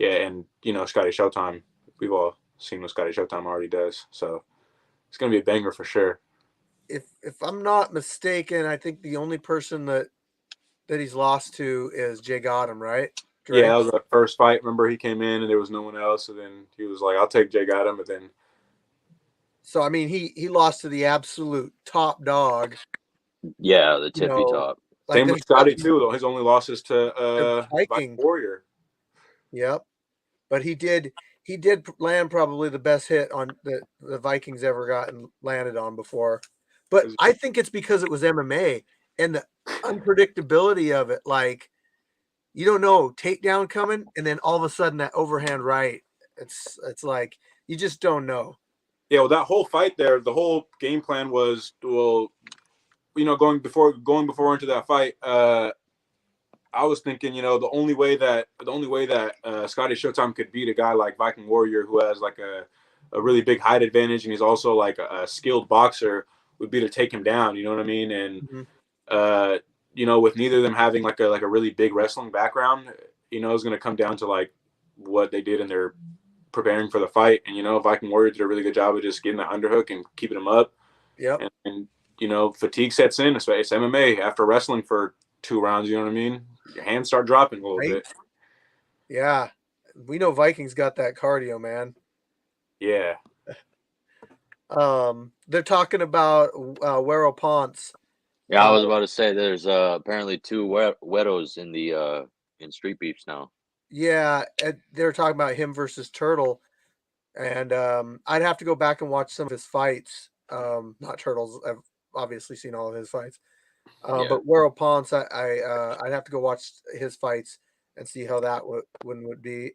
and you know, Scotty Showtime. We've all seen what Scotty Showtime already does, so it's gonna be a banger for sure. If I'm not mistaken, I think the only person that he's lost to is Jay Gotham, right? Dre? Yeah, that was the first fight. Remember, he came in and there was no one else, and then he was like, "I'll take Jay Gotham," but then. So I mean, he lost to the absolute top dog. Yeah, the tippy top. Same with Scotty too, though. His only losses to Viking Warrior. Yep, but he did land probably the best hit on the Vikings ever gotten landed on before. But I think it's because it was MMA and the unpredictability of it. Like, you don't know, takedown coming, and then all of a sudden that overhand right. It's like you just don't know. Yeah, well, that whole fight there, the whole game plan was, well, you know, going before into that fight, I was thinking, you know, the only way that Scotty Showtime could beat a guy like Viking Warrior, who has like a really big height advantage, and he's also like a skilled boxer, would be to take him down. You know what I mean? And you know, with neither of them having like a really big wrestling background, you know, it's going to come down to like what they did in their preparing for the fight. And, you know, Viking Warrior did a really good job of just getting that underhook and keeping him up. Yep. And you know, fatigue sets in. It's MMA after wrestling for 2 rounds. You know what I mean? Your hands start dropping a little bit. Yeah. We know Vikings got that cardio, man. Yeah. They're talking about Wero Ponce. Yeah, I was about to say there's apparently 2 Wetos in the in Street Beefs now. Yeah, they're talking about him versus Turtle, and I'd have to go back and watch some of his fights. Not Turtles. I've obviously seen all of his fights. But Wero Ponce, I'd have to go watch his fights and see how that would be.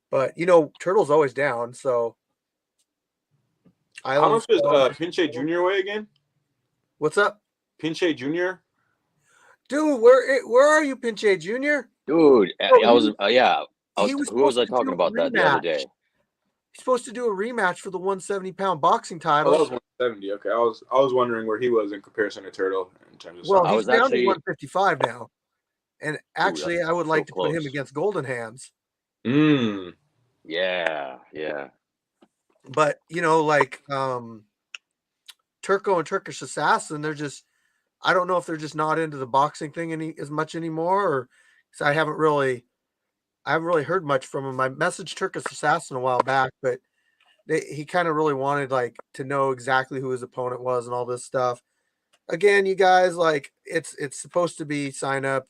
But you know, Turtle's always down, so. How much is Pinche Jr. weigh again? What's up, Pinche Jr.? Dude, where are you, Pinche Jr.? Dude, Oh, who was I talking about that the other day? He's supposed to do a rematch for the 170-pound boxing title. Oh, that was 170. Okay, I was wondering where he was in comparison to Turtle in terms of. Well, he's down to 155 now, and actually, I would like to put him against Golden Hands. Yeah. But you know, like Turco and Turkish Assassin, they're just. I don't know if they're just not into the boxing thing as much anymore, or because I haven't really heard much from him. I messaged Turkish Assassin a while back, but he kind of really wanted like to know exactly who his opponent was and all this stuff. Again, you guys, like it's supposed to be sign up,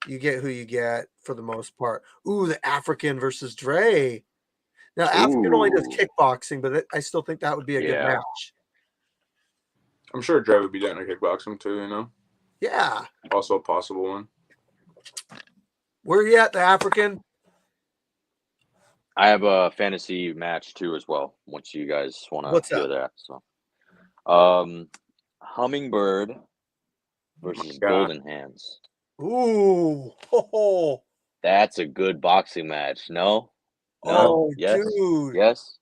you get who you get for the most part. Ooh, the African versus Dre. Now African only does kickboxing, but I still think that would be a good match. I'm sure Dre would be down to kickboxing too, you know? Yeah. Also a possible one. Where are you at, the African? I have a fantasy match too as well, once you guys want to hear that. So Hummingbird versus Golden Hands. Ooh. Oh. That's a good boxing match. No? Oh, yes? Dude. Yes?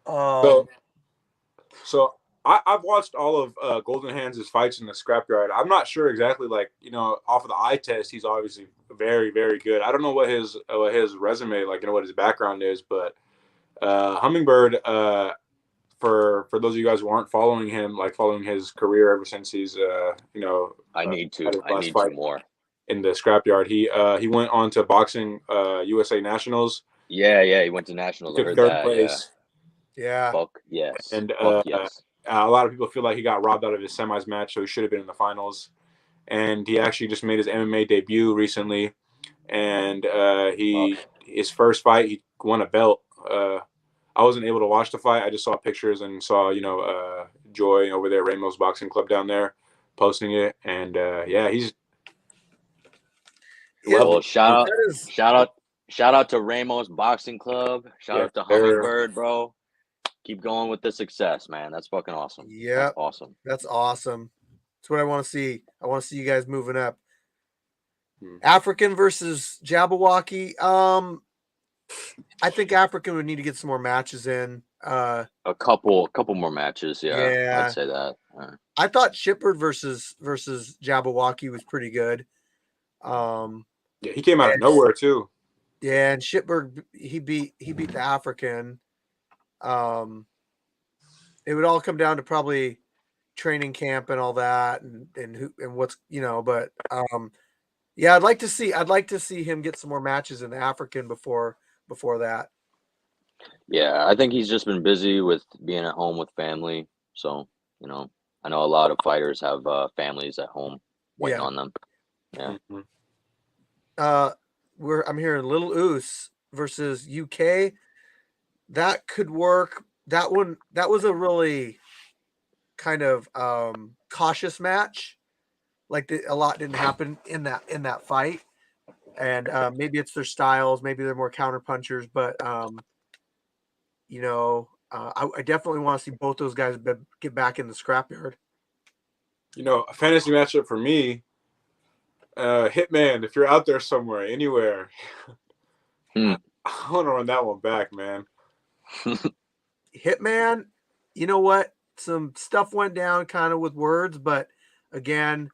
So I've watched all of Golden Hands' fights in the Scrapyard. I'm not sure exactly, like, you know, off of the eye test, he's obviously very, very good. I don't know what his resume, like, you know, what his background is, but Hummingbird, for those of you guys who aren't following him, like following his career ever since he's, you know, I need to more in the Scrapyard. He went on to boxing USA Nationals. Yeah, he went to Nationals. I heard third that. place. Yeah. Fuck yes. And yes. A lot of people feel like he got robbed out of his semis match, so he should have been in the finals. And he actually just made his MMA debut recently, and his first fight, he won a belt. I wasn't able to watch the fight. I just saw pictures and saw, you know, Joy over there, Ramos Boxing Club down there, posting it, and he's. Well, shout out to Ramos Boxing Club. Shout out to Hummingbird, bro. Keep going with the success, man. That's fucking awesome. Yeah, that's awesome. That's awesome. That's what I want to see. I want to see you guys moving up. African versus Jabberwocky. I think African would need to get some more matches in. A couple more matches. Yeah. I'd say that. I thought Shipward versus Jabberwocky was pretty good. Yeah, he came out of nowhere too. Yeah, and Shipberg he beat the African. It would all come down to probably training camp and all that, and who and what's, you know, but yeah, I'd like to see him get some more matches in the African before that. Yeah, I think he's just been busy with being at home with family. So, you know, I know a lot of fighters have families at home waiting on them. Yeah. I'm hearing Little Oos versus UK. That could work. That was a really kind of cautious match. Like a lot didn't happen in that fight, and maybe it's their styles. Maybe they're more counter punchers, but you know, I definitely want to see both those guys get back in the scrapyard. You know, a fantasy matchup for me. Hitman, if you're out there somewhere, anywhere, I want to run that one back, man. Hitman, you know what? Some stuff went down kind of with words, but again,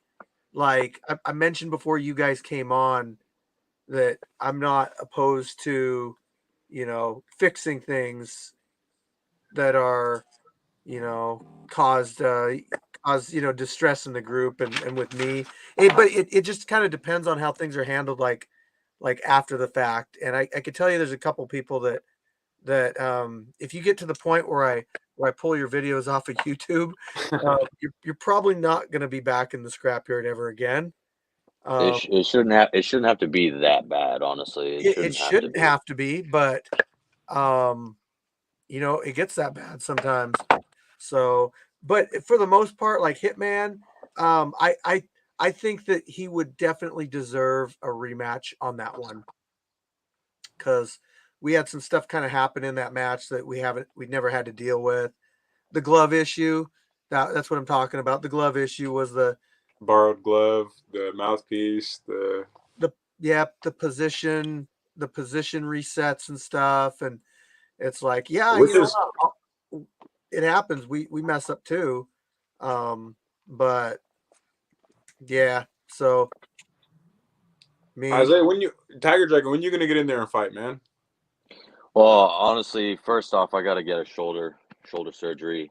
like I mentioned before you guys came on, that I'm not opposed to fixing things that are, caused distress in the group and with me. But it just kind of depends on how things are handled, like after the fact. And I could tell you there's a couple people that if you get to the point where I pull your videos off of YouTube, you're probably not going to be back in the scrapyard ever again. It shouldn't have to be that bad, honestly. It shouldn't have to be, but it gets that bad sometimes. So, but for the most part, like Hitman, I think that he would definitely deserve a rematch on that one, because we had some stuff kind of happen in that match that we'd never had to deal with. The glove issue, that's what I'm talking about. The glove issue was the borrowed glove, the mouthpiece, the position resets and stuff. And it's like, yeah, which is it happens. We mess up too. But yeah, so Isaiah, Tiger Dragon, when you gonna get in there and fight, man? Well, honestly, first off, I got to get a shoulder surgery.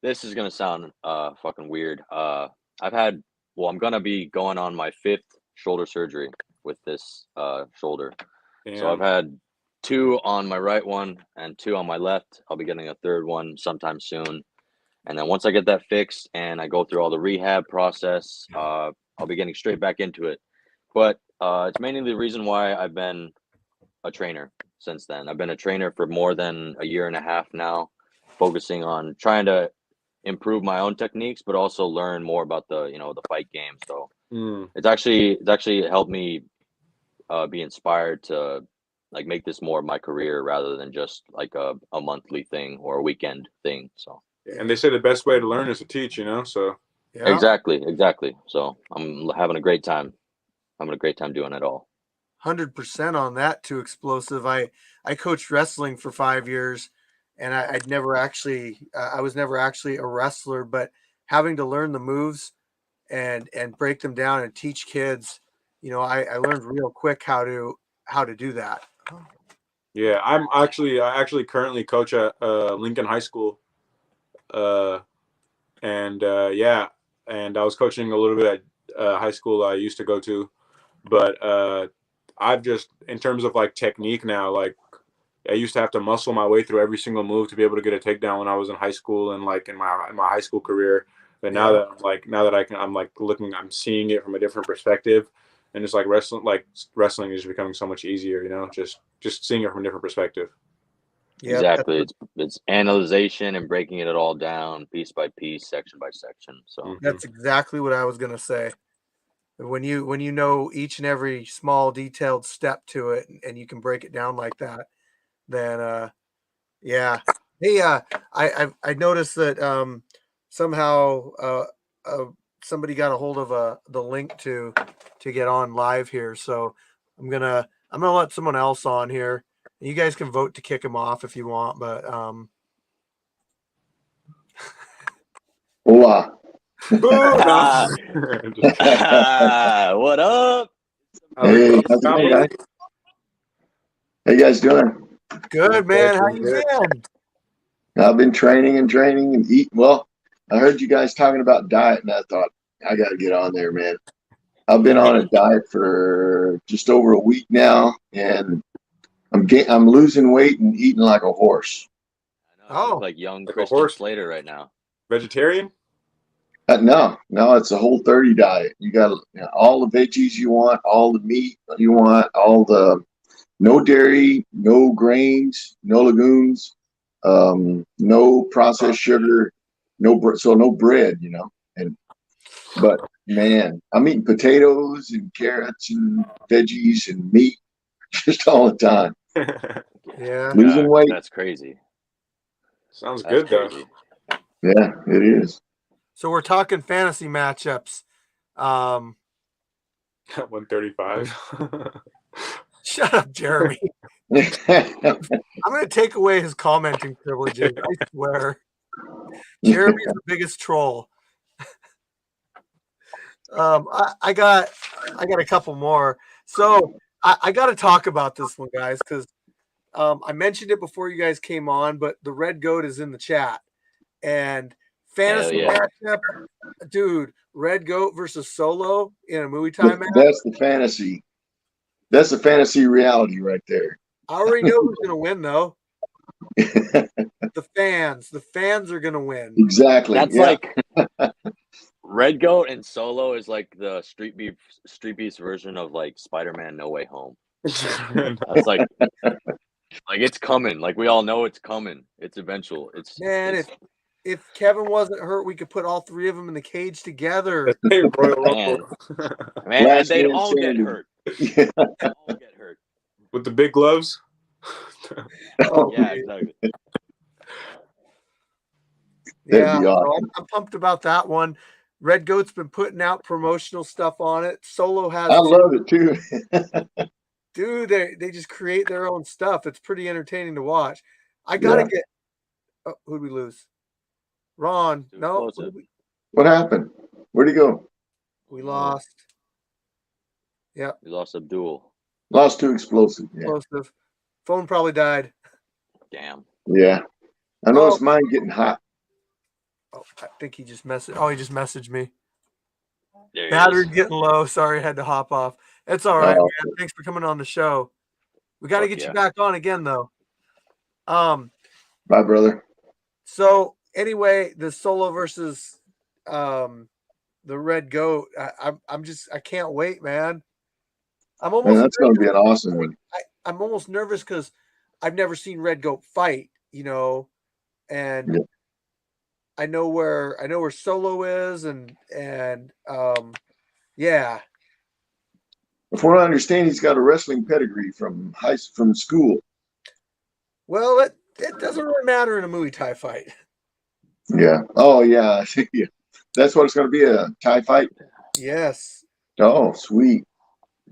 This is gonna sound fucking weird. I'm gonna be going on my 5th shoulder surgery with this shoulder. Damn. So I've had 2 on my right one and 2 on my left. I'll be getting a 3rd one sometime soon. And then once I get that fixed and I go through all the rehab process, I'll be getting straight back into it. But it's mainly the reason why I've been a trainer since then. I've been a trainer for more than a year and a half now, focusing on trying to improve my own techniques, but also learn more about the fight game. So it's actually helped me be inspired to like make this more of my career rather than just like a monthly thing or a weekend thing. So and they say the best way to learn is to teach, so yeah. Exactly. So I'm having a great time. Doing it all. 100% on that. Too explosive. I coached wrestling for 5 years, and I was never actually a wrestler, but having to learn the moves and break them down and teach kids, I learned real quick how to do that. Yeah, I actually currently coach at Lincoln High School, and I was coaching a little bit at high school I used to go to, but I've just, in terms of like technique now, like I used to have to muscle my way through every single move to be able to get a takedown when I was in high school and like in my high school career. But now that I'm seeing it from a different perspective, and it's like wrestling is becoming so much easier, just seeing it from a different perspective. Yeah, Exactly. It's analyzation and breaking it all down piece by piece, section by section. So that's exactly what I was going to say. When you know each and every small detailed step to it, and you can break it down like that, then yeah. Hey, I noticed that somehow somebody got a hold of the link to get on live here, so I'm gonna let someone else on here. You guys can vote to kick him off if you want, but Hola. what up? Hey, how's it going, guys? How you guys doing? Good, man. How you been? I've been training and eating. Well, I heard you guys talking about diet, and I thought I got to get on there, man. I've been on a diet for just over a week now, and I'm losing weight and eating like a horse. I know, you look like young Like a Christian horse. Slater right now. Vegetarian? No, it's a whole 30 diet. You got all the veggies you want, all the meat you want, all the no dairy, no grains, no legumes, no processed sugar, no bread, but man, I'm eating potatoes and carrots and veggies and meat just all the time. Yeah. Losing weight. That's crazy. Sounds That's good though. crazy. Yeah, it is. So we're talking fantasy matchups. 135. Shut up, Jeremy. I'm going to take away his commenting privileges. I swear. Jeremy's the biggest troll. I got a couple more. So I got to talk about this one, guys, because I mentioned it before you guys came on, but the Red Goat is in the chat. And fantasy matchup, dude, Red Goat versus Solo in a Muay Thai match. That's the fantasy. That's the fantasy reality right there. I already know who's going to win, though. The fans are going to win. Exactly. That's like Red Goat and Solo is like the Street Beast version of like Spider-Man No Way Home. That's like it's coming. Like we all know it's coming. It's eventual. If Kevin wasn't hurt, we could put all three of them in the cage together. Royal Rumble. Man, they'd all get hurt. They'd all get hurt. With the big gloves? Yeah, exactly. Yeah, awesome. I'm pumped about that one. Red Goat's been putting out promotional stuff on it. Solo has. I love it too. Dude, they just create their own stuff. It's pretty entertaining to watch. I gotta get. Oh, who'd we lose? Ron. No. What happened? Where'd he go? We lost. Yeah. We lost Abdul. Lost too explosive. Yeah. Explosive. Phone probably died. Damn. Yeah. I noticed mine getting hot. Oh, I think he just messaged. Oh, he just messaged me. Battery's getting low. Sorry, I had to hop off. It's all right, man. Thanks for coming on the show. We got to get you back on again, though. Bye, brother. So anyway, the Solo versus the Red Goat. I can't wait, man. That's going to be an awesome one. I'm almost nervous because I've never seen Red Goat fight, and I know where Solo is, and yeah. From what I understand, he's got a wrestling pedigree from school. Well, it doesn't really matter in a Muay Thai fight. Yeah. Oh, yeah. Yeah. That's what it's going to be, a Thai fight? Yes. Oh, sweet.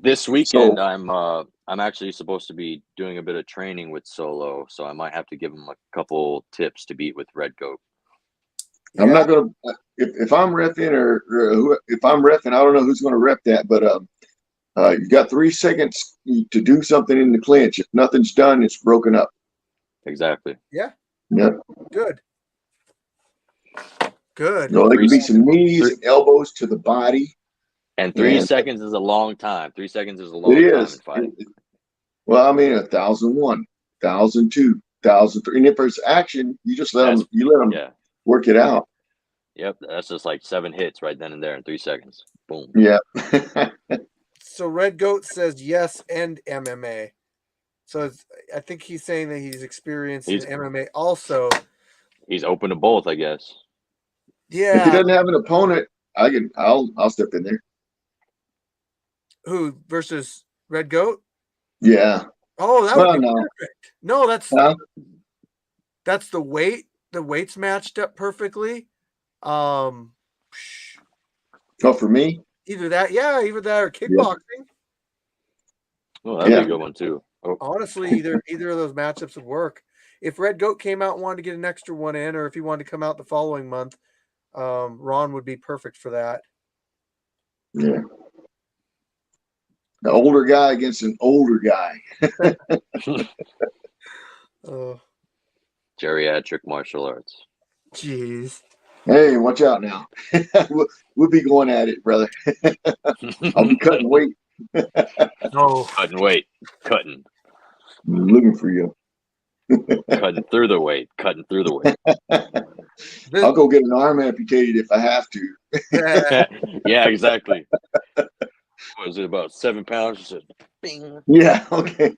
This weekend, I'm actually supposed to be doing a bit of training with Solo, so I might have to give him a couple tips to beat with Red Goat. Yeah. I'm not going to – if I'm reffing or if I'm reffing, I don't know who's going to ref that, but you've got 3 seconds to do something in the clinch. If nothing's done, it's broken up. Exactly. Yeah. Yep. Good. No, there can be some knees and elbows to the body. And 3 seconds is a long time. 3 seconds is a long time in fighting. Well, I mean, 1,001, 1,002, 1,003. And if there's action, you just let them work it out. Yep, that's just like 7 hits right then and there in 3 seconds. Boom. Yeah. So Red Goat says yes and MMA. So I think he's saying that he's experienced in MMA also. He's open to both, I guess. Yeah. If he doesn't have an opponent, I'll step in there. Who versus Red Goat? Yeah. Oh, that would be perfect. No, that's the weight. The weights matched up perfectly. Oh, for me? Either that or kickboxing. Oh, that'd be a good one too. Oh. Honestly, either of those matchups would work. If Red Goat came out and wanted to get an extra one in, or if he wanted to come out the following month, Ron would be perfect for that. Yeah. The older guy against an older guy. Geriatric martial arts. Jeez. Hey, watch out now. We'll be going at it, brother. I'll be cutting weight. Cutting weight. Cutting. I'm looking for you. Cutting through the weight. Cutting through the weight. I'll go get an arm amputated if I have to. Yeah, exactly. What was it, about 7 pounds? Just bing. Yeah, okay.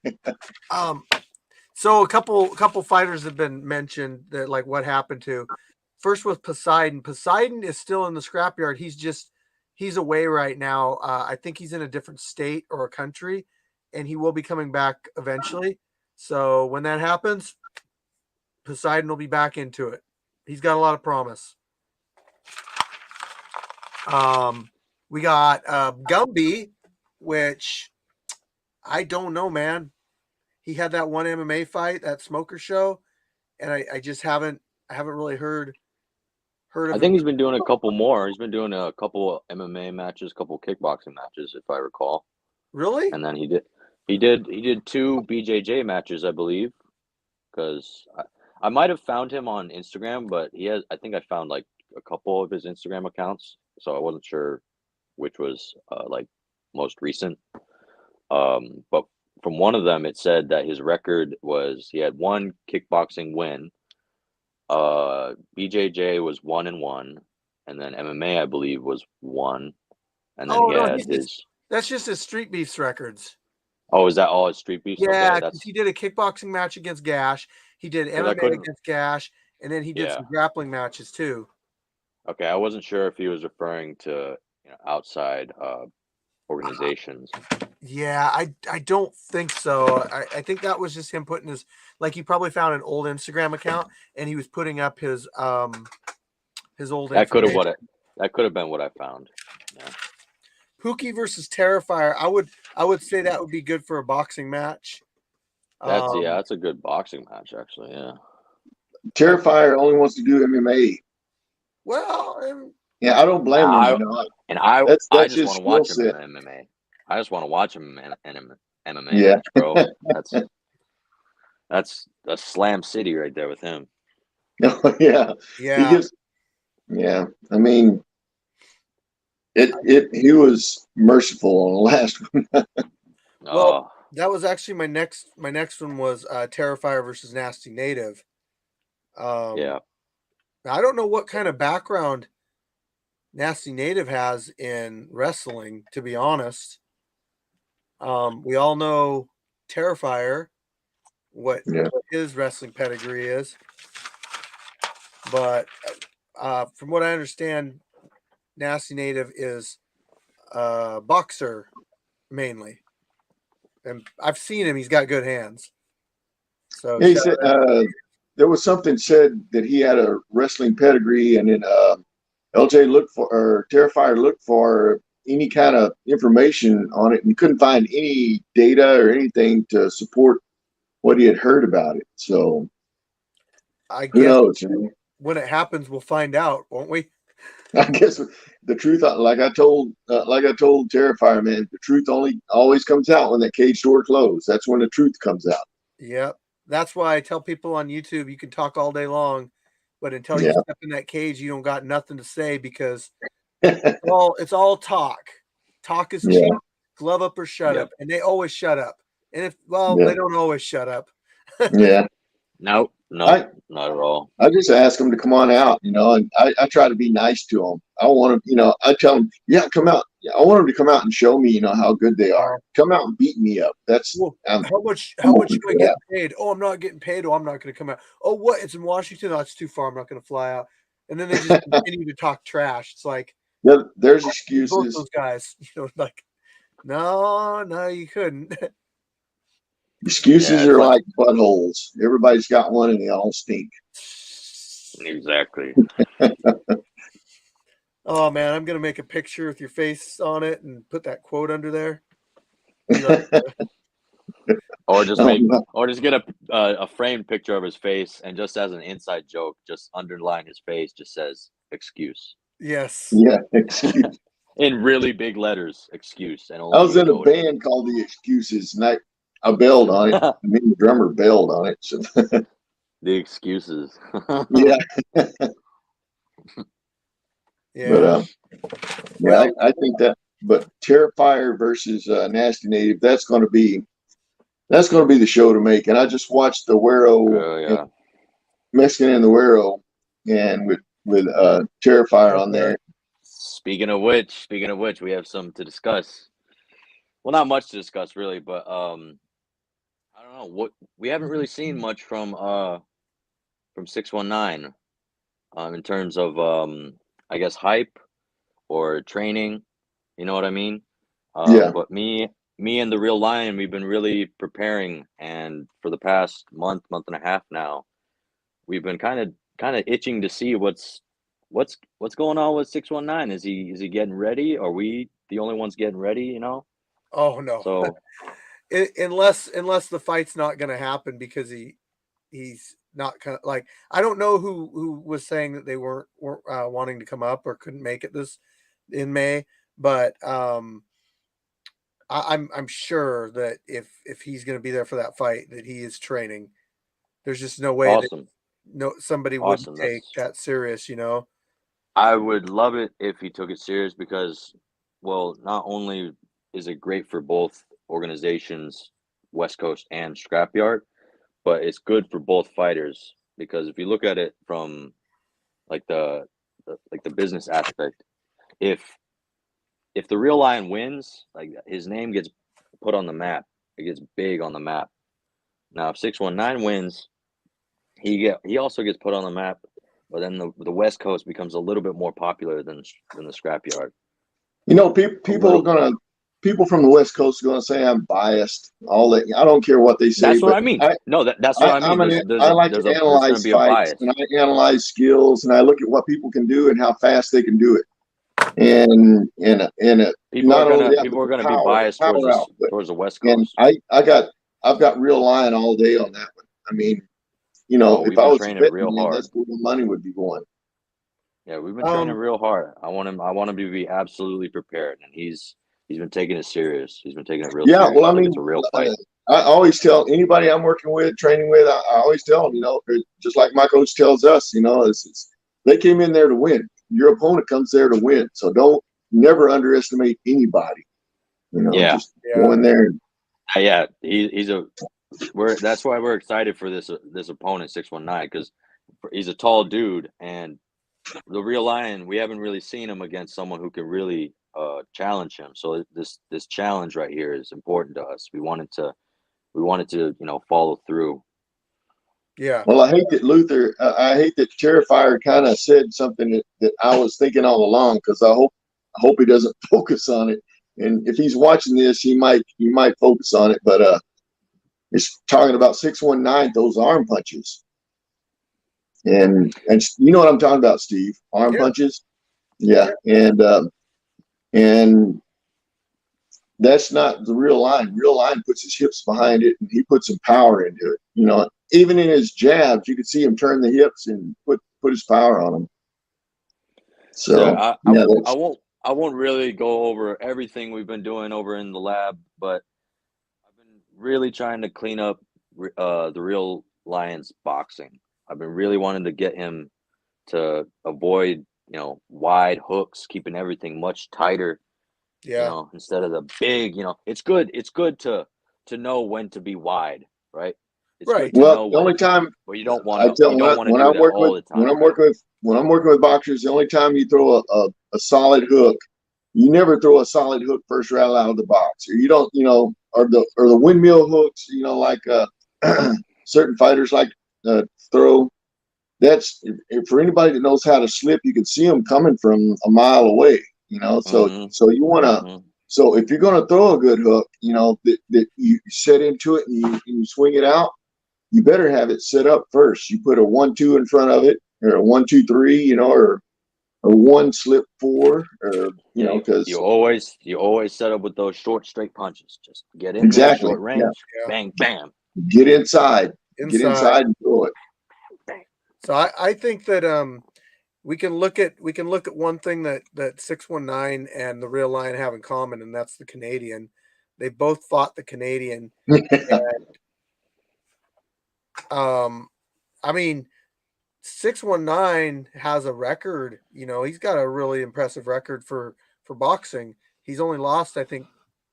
So a couple fighters have been mentioned that, like, what happened to. First was Poseidon. Poseidon is still in the scrapyard. He's away right now. I think he's in a different state or a country, and he will be coming back eventually. So when that happens, Poseidon will be back into it. He's got a lot of promise. We got Gumby, which I don't know, man. He had that one MMA fight, that smoker show, and I just haven't really heard of I think he's been doing a couple more. He's been doing a couple MMA matches, a couple kickboxing matches, if I recall. Really? And then he did. He did 2 BJJ matches, I believe, because I might have found him on Instagram, but I think I found like a couple of his Instagram accounts, so I wasn't sure which was like most recent. But from one of them, it said that his record was he had 1 kickboxing win. BJJ was 1-1, and then MMA, I believe, was 1, and then Oh he no, had his. that's just his Street Beefs records. Oh, is that all his street beefs? Yeah, Okay, because he did a kickboxing match against Gash. He did because I MMA couldn't. against Gash, and then he did Yeah. some grappling matches too. Okay, I wasn't sure if he was referring to outside organizations. Yeah, I don't think so. I think that was just him putting his, like, he probably found an old Instagram account and he was putting up his old That could have information. that could have been what I found. Yeah. Pookie versus Terrifier. I would say that would be good for a boxing match. That's a good boxing match, actually. Yeah. Terrifier only wants to do MMA. Well, Yeah, I don't blame him. You know, I that's just his want to skill watch him set. in MMA. I just want to watch him in an MMA Yeah. match, bro. That's a Slam City right there with him. Yeah. yeah. He just, yeah. I mean, he was merciful on the last one. Well, that was actually my next one was Terrifier versus Nasty Native. Yeah. I don't know what kind of background Nasty Native has in wrestling, to be honest. We all know Terrifier, what his wrestling pedigree is, but from what I understand, Nasty Native is a boxer mainly, and I've seen him. He's got good hands. So He said there was something said that he had a wrestling pedigree, and then LJ looked for, or Terrifier looked for any kind of information on it and couldn't find any data or anything to support what he had heard about it. So I who guess knows? when it happens, we'll find out, won't we? I guess the truth, like I told Terrifier, man, the truth always comes out when that cage door closed. That's when the truth comes out. Yep. That's why I tell people on YouTube, you can talk all day long, but until you step in that cage, you don't got nothing to say, because it's all talk. Talk is cheap. Glove up or shut up. And they always shut up. And they don't always shut up. Yeah. No, not at all. I just ask them to come on out, and I try to be nice to them. I want them, I tell them, yeah, come out. Yeah, I want them to come out and show me, how good they are. Come out and beat me up. That's how much do I get paid? Oh, I'm not getting paid. Oh, I'm not going to come out. Oh, what? It's in Washington. Oh, it's too far. I'm not going to fly out. And then they just continue to talk trash. It's like, there's excuses. Both those guys, like, no, you couldn't. Excuses are like buttholes. Everybody's got one, and they all stink. Exactly. Oh man, I'm gonna make a picture with your face on it and put that quote under there. Like, or just get a framed picture of his face, and just as an inside joke, just underline his face, just says excuse. Yes. Yeah, excuse. In really big letters, excuse. And I was in a band called The Excuses, and I bailed on it. I mean, the drummer bailed on it. So. The Excuses. Yeah. Yeah. But I think that. But Terrifier versus Nasty Native, that's going to be the show to make. And I just watched the Wero, Mexican and the Wero, and with Terrifier on there. Speaking of which, we have some to discuss. Well, not much to discuss really, but I don't know what we haven't really seen much from 619 in terms of I guess hype or training, you know what I mean? But me and the Real Lion, we've been really preparing, and for the past month and a half now, we've been kind of itching to see what's going on with 619. Is he getting ready? Are we the only ones getting ready, Oh no. So unless the fight's not going to happen, because he's not like, I don't know who was saying that they weren't wanting to come up or couldn't make it in May, but I'm sure that if he's going to be there for that fight, that he is training. There's just no way that Awesome. somebody wouldn't Awesome. take that serious, you know. I would love it if he took it serious because, well, not only is it great for both organizations, West Coast and Scrapyard, but it's good for both fighters because if you look at it from like the business aspect, if the real lion wins, like his name gets put on the map, it gets big on the map. Now, if 619 wins, he also gets put on the map, but then the West Coast becomes a little bit more popular than the Scrapyard. You know, people from the West Coast are gonna say I'm biased. All that, I don't care what they say. That's what but I mean. No, that's what I mean. I like to There's gonna analyze be a fights, bias. and I analyze skills, and I look at what people can do and how fast they can do it. And People not are only that, but gonna the be biased towards power output. towards the West And Coast. I've got real lion all day on that one. I mean, you know, Oh, if we've I been was a training betting real man, hard. that's where the money would be going. Yeah, we've been training real hard. I want him to be absolutely prepared, and he's been taking it serious. He's been taking it real Yeah, serious. well, I Like mean, it's a real fight. I always tell anybody I'm working with, training with, I always tell them, you know, just like my coach tells us, you know, they came in there to win. Your opponent comes there to win, so don't never underestimate anybody. You know, Yeah. just go in there. Yeah, that's why we're excited for this opponent 619 because he's a tall dude and the real lion. We haven't really seen him against someone who can really challenge him. So this challenge right here is important to us. We wanted to follow through. Yeah. Well, I hate that I hate that Terrifier kind of said something that I was thinking all along because I hope he doesn't focus on it. And if he's watching this, he might focus on it. But it's talking about 619, those arm punches. And you know what I'm talking about, Steve? Arm punches. Yeah. And that's not the real line. Real line puts his hips behind it and he puts some power into it. You know, even in his jabs, you can see him turn the hips and put his power on them. So I won't really go over everything we've been doing over in the lab, but I've been really trying to clean up the real lion's boxing. I've been really wanting to get him to avoid, wide hooks, keeping everything much tighter. Yeah. Instead of the big, it's good to know when to be wide, right? It's Right. good to well, know the only when, time but you don't want I to tell them do that all the time. when I'm working with boxers, the only time you throw a solid hook, you never throw a solid hook first rattle out of the box, or you don't, or the windmill hooks, like certain fighters like throw. That's for anybody that knows how to slip, you can see them coming from a mile away. So you want to. So if you're going to throw a good hook, that you set into it and you swing it out, you better have it set up first. You put a 1-2 in front of it, or a 1-2-3, or one slip 4, or because you always set up with those short straight punches. Just get in there, exactly, short range, bang, bam. Get inside and throw it. So I think that we can look at one thing that 619 and the real lion have in common, and that's the Canadian. They both fought the Canadian. And, I mean, 619 has a record. He's got a really impressive record for boxing. He's only lost, I think,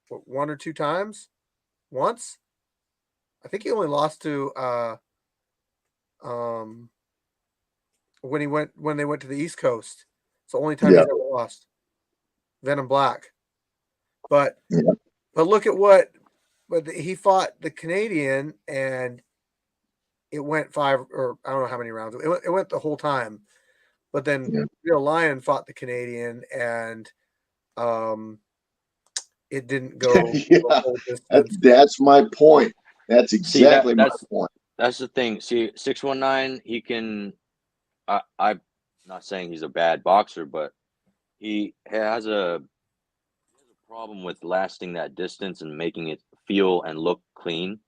one or two times. Once, I think he only lost to when they went to the East Coast. It's the only time he's ever lost. Venom Black. But look at but he fought the Canadian and it went 5 or I don't know how many rounds. It went the whole time. But then Real Lion fought the Canadian and it didn't go the whole distance. That's my point. That's exactly my point. That's the thing. See, 619, he can. I'm not saying he's a bad boxer, but he has a problem with lasting that distance and making it feel and look clean.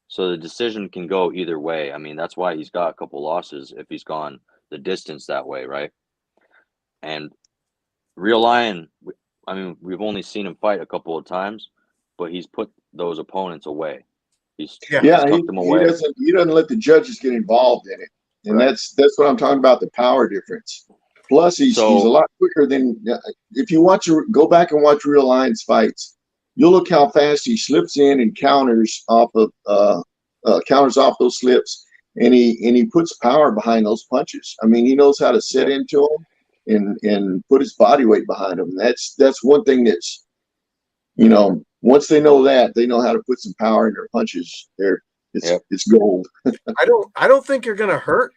So the decision can go either way. I mean, that's why he's got a couple losses if he's gone the distance that way, right? And Real Lion, I mean, we've only seen him fight a couple of times, but he's put those opponents away. He's Yeah, tucked them he away. doesn't let the judges get involved in it, and Right. that's what I'm talking about, the power difference. Plus, he's a lot quicker than if you go back and watch Real Lions fights. You'll look how fast he slips in and counters off those slips, and he puts power behind those punches. I mean, he knows how to set into them and put his body weight behind them. That's one thing that's, once they know that, they know how to put some power in their punches. It's gold. I don't think you're gonna hurt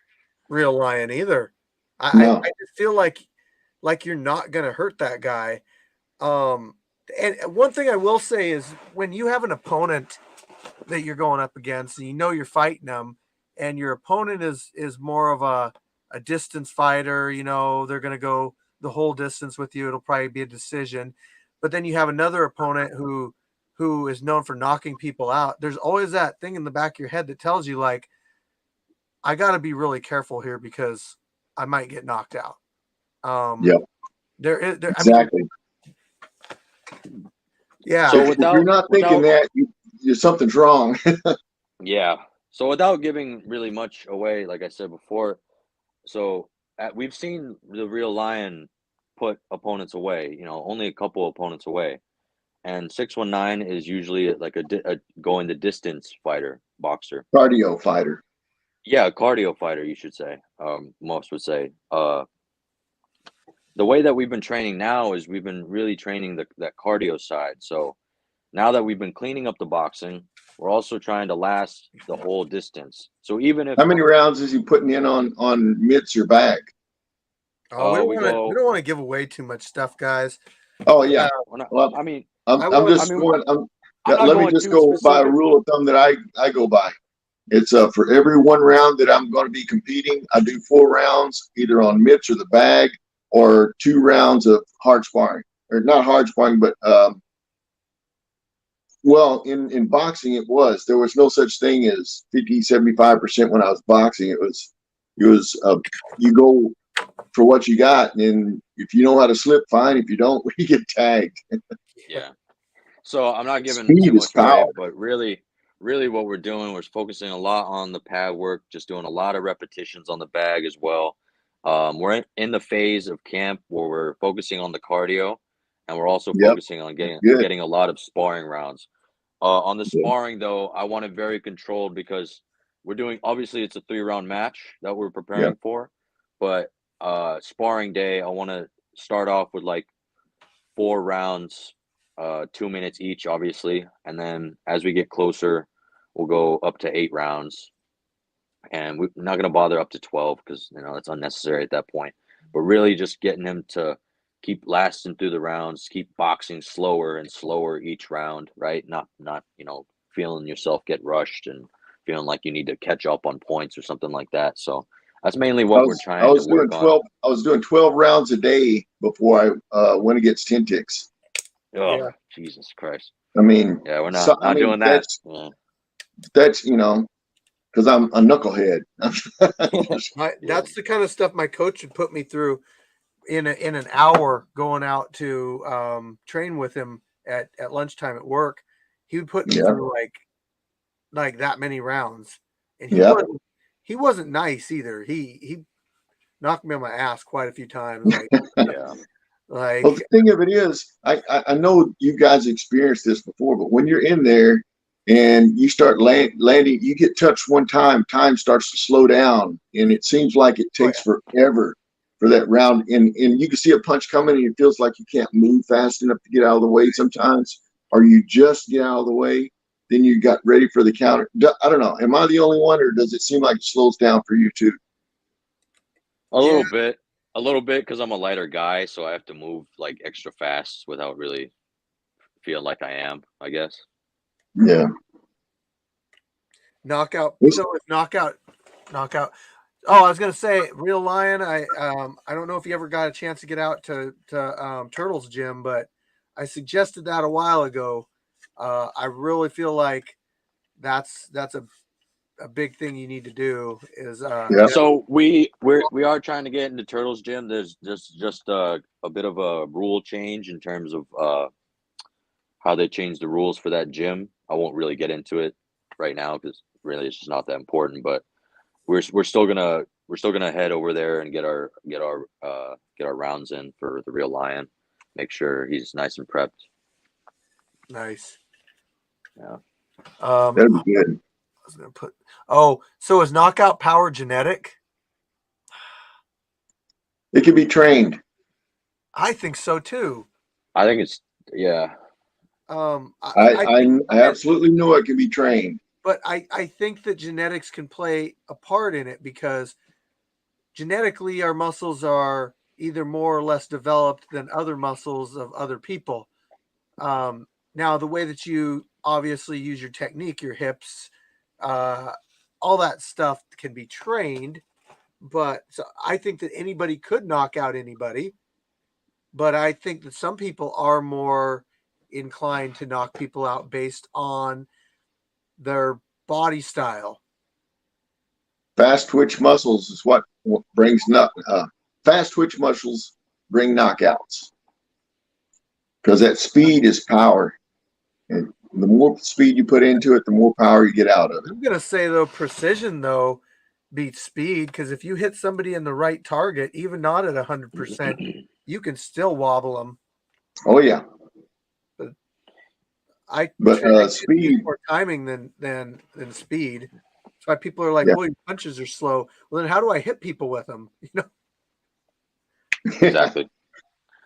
Real Lion either. No. I just feel like you're not gonna hurt that guy. And one thing I will say is when you have an opponent that you're going up against and you're fighting them, and your opponent is more of a distance fighter, they're gonna go the whole distance with you. It'll probably be a decision. But then you have another opponent who is known for knocking people out. There's always that thing in the back of your head that tells you, like, I got to be really careful here because I might get knocked out. Yep. Exactly. Yeah. So if you're not thinking that, something's wrong. Yeah. So without giving really much away, like I said before, we've seen the Real Lion put opponents away, only a couple opponents away. And 619 is usually like a going the distance boxer. Cardio fighter. Yeah, a cardio fighter, you should say. Most would say. The way that we've been training now is we've been really training that cardio side. So now that we've been cleaning up the boxing, we're also trying to last the whole distance. So even if how many rounds is he putting in on mitts or bag? Oh, we don't want to give away too much stuff, guys. Oh yeah. Well, I mean, let me just go specific. by a rule of thumb that I go by. It's for every 1 round that I'm going to be competing, I do 4 rounds either on mitts or the bag, or 2 rounds of hard sparring, or not hard sparring, but well, in boxing there was no such thing as 50-75% when I was boxing. It was you go for what you got, and if you know how to slip, fine. If you don't, you get tagged. Yeah. So I'm not giving Speed too much is power. away, but really what we're doing, we're focusing a lot on the pad work, just doing a lot of repetitions on the bag as well. We're in the phase of camp where we're focusing on the cardio, and we're also focusing on getting a lot of sparring rounds. On the sparring, though, I want it very controlled because obviously it's a 3-round match that we're preparing for, but sparring day, I want to start off with like 4 rounds, 2 minutes each, obviously, and then as we get closer, we'll go up to 8 rounds, and we're not going to bother up to 12 because that's unnecessary at that point. But really, just getting him to keep lasting through the rounds, keep boxing slower and slower each round, right? Not feeling yourself get rushed and feeling like you need to catch up on points or something like that. So that's mainly what we're trying to work on. I was doing 12 rounds a day before I went against 10 ticks. Oh, yeah. Jesus Christ. I mean, yeah, we're not doing that. That's because I'm a knucklehead. That's the kind of stuff my coach would put me through in an hour going out to train with him at lunchtime at work. He would put me through like that many rounds, and he wasn't nice either. He knocked me on my ass quite a few times. Well, the thing of it is, I know you guys experienced this before, but when you're in there and you start landing, you get touched one time starts to slow down, and it seems like it takes forever for that round. And you can see a punch coming, and it feels like you can't move fast enough to get out of the way sometimes, or you just get out of the way, then you got ready for the counter. I don't know. Am I the only one, or does it seem like it slows down for you too? A little bit, because I'm a lighter guy, so I have to move like extra fast without really feeling like I am, I guess. Yeah. Knockout. So if knockout. Oh, I was gonna say, Real Lion. I don't know if you ever got a chance to get out to Turtle's gym, but I suggested that a while ago. I really feel like that's a big thing you need to do. Is So we are trying to get into Turtle's gym. There's just a bit of a rule change in terms of how they changed the rules for that gym. I won't really get into it right now because really it's just not that important. But we're still gonna head over there and get our rounds in for the real lion. Make sure he's nice and prepped. Nice. Yeah. That'd be good. I was gonna put. Oh, so is knockout power genetic? It can be trained. I think so too. I think it's yeah. I absolutely know it can be trained. But I think that genetics can play a part in it because genetically our muscles are either more or less developed than other muscles of other people. Now, the way that you obviously use your technique, your hips, all that stuff can be trained. But so I think that anybody could knock out anybody. But I think that some people are more inclined to knock people out based on their body style. Fast twitch muscles is what brings fast twitch muscles bring knockouts because that speed is power, and the more speed you put into it, the more power you get out of it. I'm gonna say though, precision though beats speed because if you hit somebody in the right target, even not at 100%, you can still wobble them. Oh yeah, I speed more timing than speed. That's why people are like, yeah. "Well, your punches are slow." Well, then how do I hit people with them? You know. Exactly.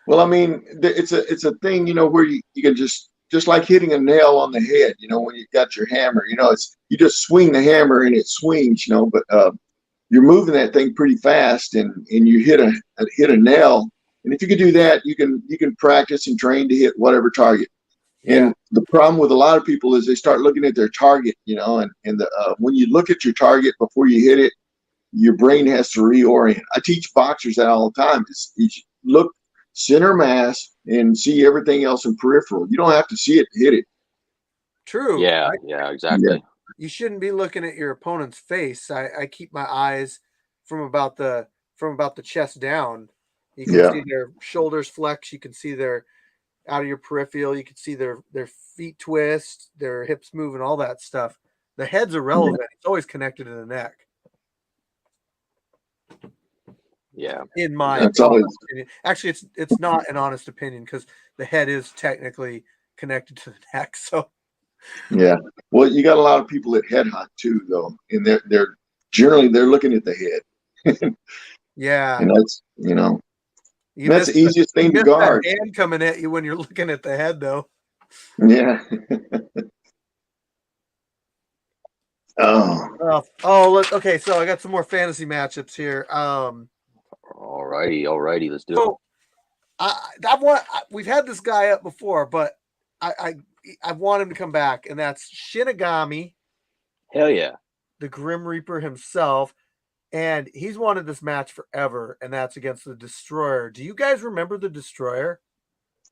Well, I mean, it's a thing, where you can just like hitting a nail on the head, when you got your hammer, it's you just swing the hammer and it swings, but you're moving that thing pretty fast and you hit a nail. And if you can do that, you can practice and train to hit whatever target. Yeah. And the problem with a lot of people is they start looking at their target, and when you look at your target before you hit it, your brain has to reorient. I teach boxers that all the time. Is look center mass and see everything else in peripheral. You don't have to see it to hit it. True. Yeah, yeah, exactly. Yeah. You shouldn't be looking at your opponent's face. I keep my eyes from about the chest down. You can see their shoulders flex. You can see their out of your peripheral. You can see their feet twist, their hips move, and all that stuff. The head's irrelevant. It's always connected to the neck. Yeah. In my opinion. Actually, it's not an honest opinion because the head is technically connected to the neck. So yeah. Well, you got a lot of that head hunt too, though, and they're generally looking at the head. Yeah. And that's that's the easiest thing to guard. That hand coming at you when you're looking at the head, though. Yeah. Okay. So I got some more fantasy matchups here. Alrighty, let's do it. We've had this guy up before, but I want him to come back, and that's Shinigami. Hell yeah. The Grim Reaper himself. And he's wanted this match forever, and that's against the Destroyer. Do you guys remember the Destroyer?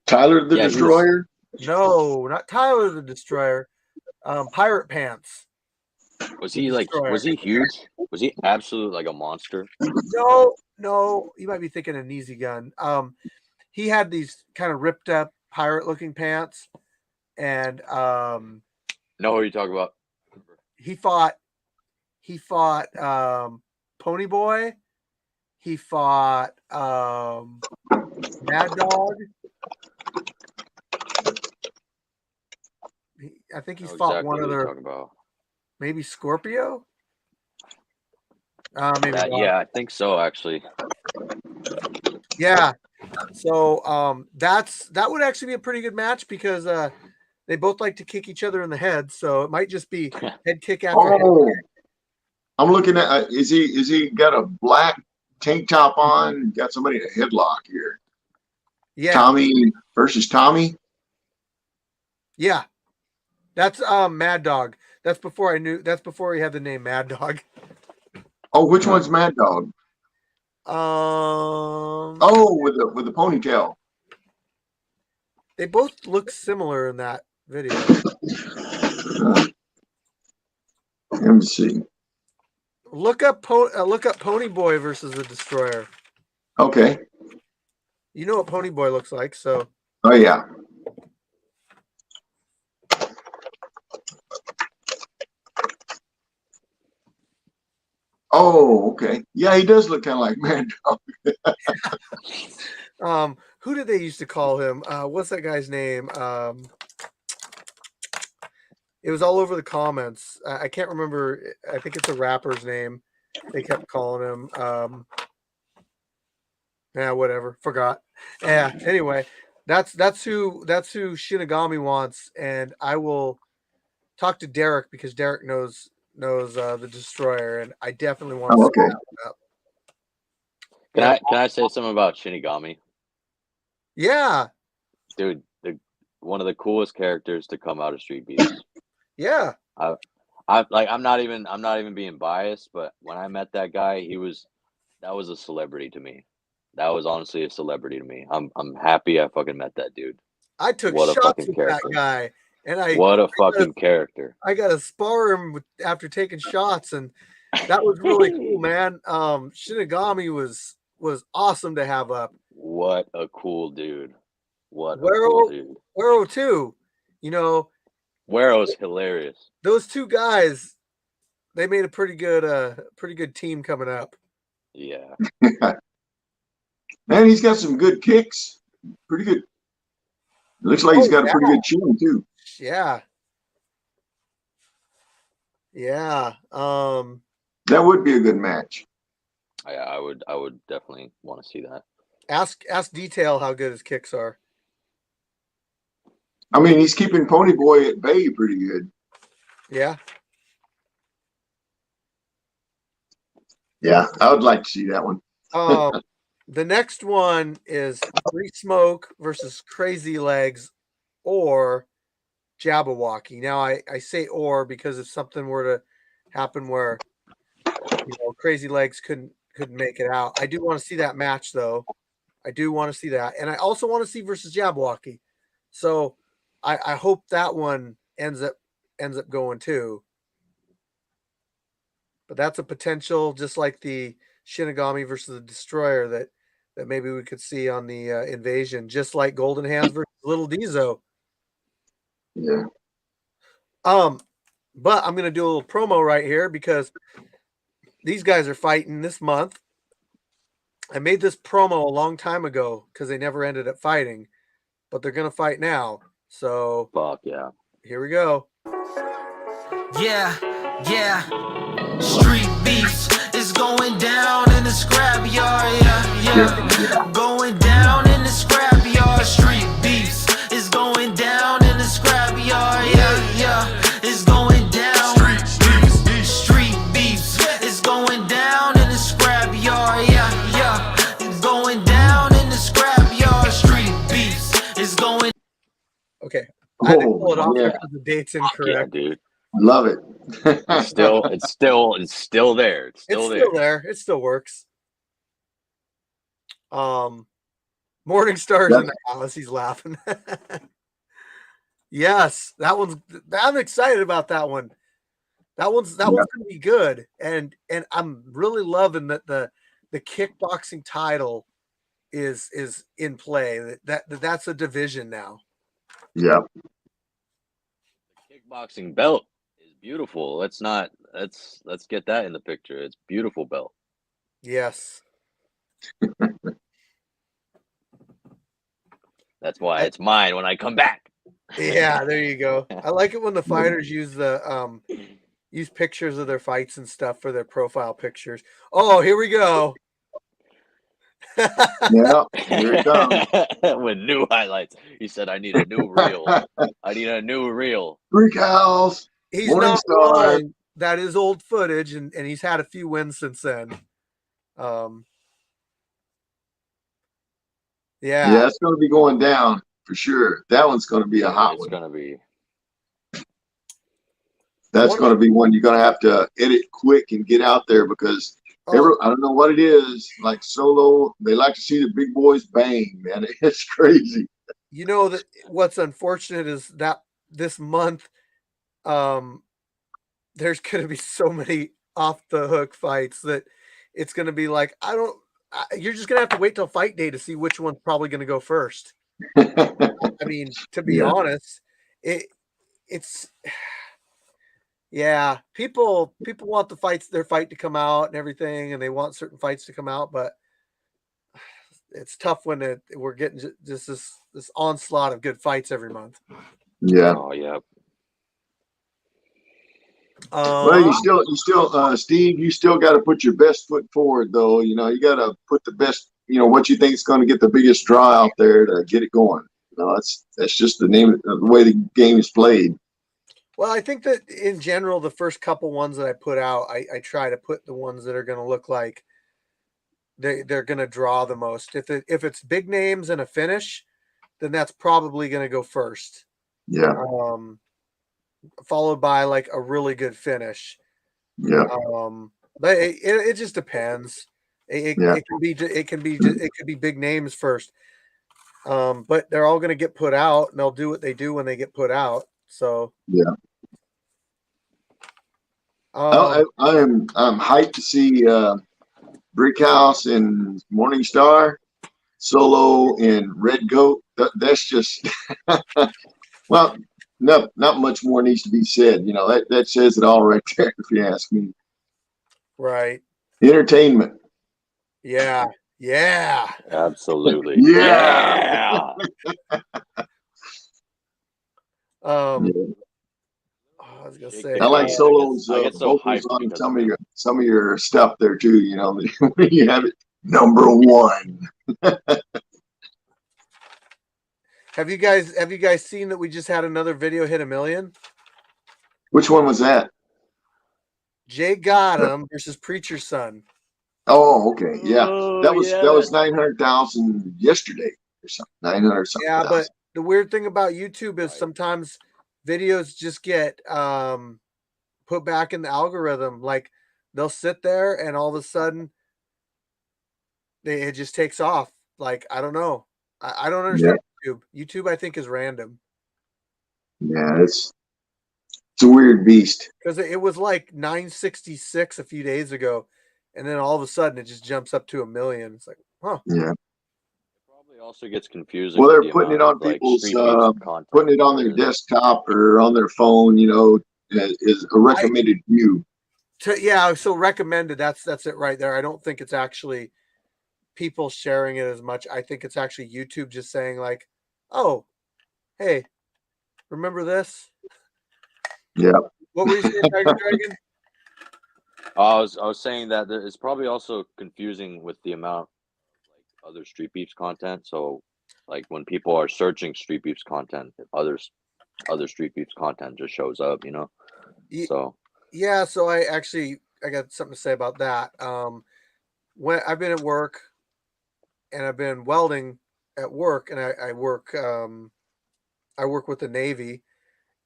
Tyler the Destroyer? No, not Tyler the Destroyer. Pirate Pants. Was he huge? Was he absolute like a monster? No. You might be thinking of Easy Gun. He had these kind of ripped up pirate looking pants, and know who you talk about. He fought Pony Boy. He fought Mad Dog. I think he's fought one other. Maybe Scorpio. Maybe yeah, I think so. Actually. Yeah. So that would actually be a pretty good match because they both like to kick each other in the head. So it might just be head kick after head kick. I'm looking at is he got a black tank top on? Got somebody in a headlock here. Yeah. Tommy versus Tommy. Yeah. That's Mad Dog. That's before he had the name Mad Dog. Oh, which one's Mad Dog? With the ponytail. They both look similar in that video. Let me see. Look up Pony Boy versus the Destroyer. Okay. You know what Pony Boy looks like, so. Oh yeah. Oh, okay. Yeah, he does look kind of like Mad Dog. Who did they used to call him? What's that guy's name? It was all over the comments. I can't remember. I think it's a rapper's name. They kept calling him. Yeah, whatever. Forgot. Yeah. Anyway, that's who Shinigami wants, and I will talk to Derek because Derek knows the Destroyer, and I definitely want to Oh, see okay. that one up. Can I say something about Shinigami? Yeah. Dude, one of the coolest characters to come out of Street Beefs. Yeah. I'm not even being biased, but when I met that guy, that was a celebrity to me. That was honestly a celebrity to me. I'm happy I fucking met that dude. I took What a shots fucking with character. that guy, and What a fucking character. I got to spar him after taking shots, and that was really cool, man. Shinigami was awesome to have up. What a cool dude. What a cool dude. Wero too. You know, Wero's hilarious. those two guys, they made a pretty good team coming up. Yeah. Man, he's got some good kicks. Pretty good. Looks like he's got a pretty good chin too. Yeah. Yeah. That would be a good match. Yeah, I would definitely want to see that. Ask Detail how good his kicks are. I mean, he's keeping Ponyboy at bay pretty good. Yeah. Yeah, I would like to see that one. The next one is Free Smoke versus Crazy Legs or Jabberwocky. Now I say or because if something were to happen where Crazy Legs couldn't make it out. I do want to see that match though. I do want to see that. And I also want to see versus Jabberwocky. So I hope that one ends up going too. But that's a potential, just like the Shinigami versus the Destroyer that maybe we could see on the Invasion, just like Golden Hands versus Little Diesel. Yeah. But I'm gonna do a little promo right here because these guys are fighting this month. I made this promo a long time ago because they never ended up fighting, but they're gonna fight now. So fuck yeah. Here we go. Yeah. Street Beefs is going down in the scrapyard. Yeah. Going down in the scrapyard. Street Beefs is going down in the scrapyard. Yeah. It's going down. Street Beefs is going down in the scrapyard. Yeah. It's going down in the scrapyard. Street Beefs is going. Okay. I had to pull it off because the date's incorrect. Yeah, dude. Love it. It's still there. It's still there. It still works. Morning Star's in the house. He's laughing. Yes, I'm excited about that one. That one's gonna be good. And I'm really loving that the kickboxing title is in play. That's a division now. Yeah. The kickboxing belt is beautiful. Let's get that in the picture. It's beautiful belt. Yes. That's why it's mine when I come back. Yeah, there you go. I like it when the fighters use use pictures of their fights and stuff for their profile pictures. Oh, here we go. Yeah, here it comes. With new highlights. He said, I need a new reel. I need a new reel. Freak House. He's Morning not Star. lying. That is old footage, and he's had a few wins since then. Yeah, it's going to be going down for sure. That one's going to be a hot one. It's going to be. That's going to be one you're going to have to edit quick and get out there because I don't know what it is. Like Solo, they like to see the big boys bang, man. It's crazy. You know that what's unfortunate is that this month, there's going to be so many off the hook fights that it's going to be like, you're just going to have to wait till fight day to see which one's probably going to go first. I mean, to be honest, it's, Yeah, people want their fight to come out and everything, and they want certain fights to come out, but it's tough when we're getting just this onslaught of good fights every month. Yeah. Oh yeah. Well, you still, Steve, you still got to put your best foot forward, though. You know, you got to put the best, what you think is going to get the biggest draw out there to get it going. That's just the name of the way the game is played. Well, I think that in general, the first couple ones that I put out, I try to put the ones that are going to look like they're going to draw the most. If it's big names and a finish, then that's probably going to go first. Yeah. Followed by like a really good finish. Yeah. But it just depends. It could be big names first. But they're all going to get put out, and they'll do what they do when they get put out. So yeah. I'm hyped to see Brickhouse and Morningstar, Solo and Red Goat. That's just well, not much more needs to be said. That says it all right there, if you ask me. Right. Entertainment. Yeah. Yeah. Absolutely. Yeah. I was gonna say I like Solo's I get so vocals hyped on some of your stuff there too. When you have it #1. Have you guys seen that we just had another video hit 1 million? Which one was that? Jay Gotham versus Preacher's Son. Oh, okay, yeah. Oh, that was 900,000 yesterday or something. 900 something. Yeah, 000. but the weird thing about YouTube is sometimes videos just get put back in the algorithm. Like they'll sit there and all of a sudden it just takes off. Like I don't know. I don't understand YouTube. YouTube I think is random. Yeah, it's a weird beast. Because it was like 966 a few days ago, and then all of a sudden it just jumps up to 1 million. It's like, huh. Yeah. It probably also gets confusing. Well, they're putting it on people's, putting it on their desktop or on their phone. Is a recommended view. Yeah, so recommended. That's it right there. I don't think it's actually people sharing it as much. I think it's actually YouTube just saying like, "Oh, hey, remember this?" Yeah. What were you saying, Tiger Dragon? I was saying that it's probably also confusing with the amount of like other Street Beefs content. So like when people are searching Street Beefs content, other Street Beefs content just shows up, So yeah, so I got something to say about that. When I've been at work and I've been welding at work, and I work with the Navy,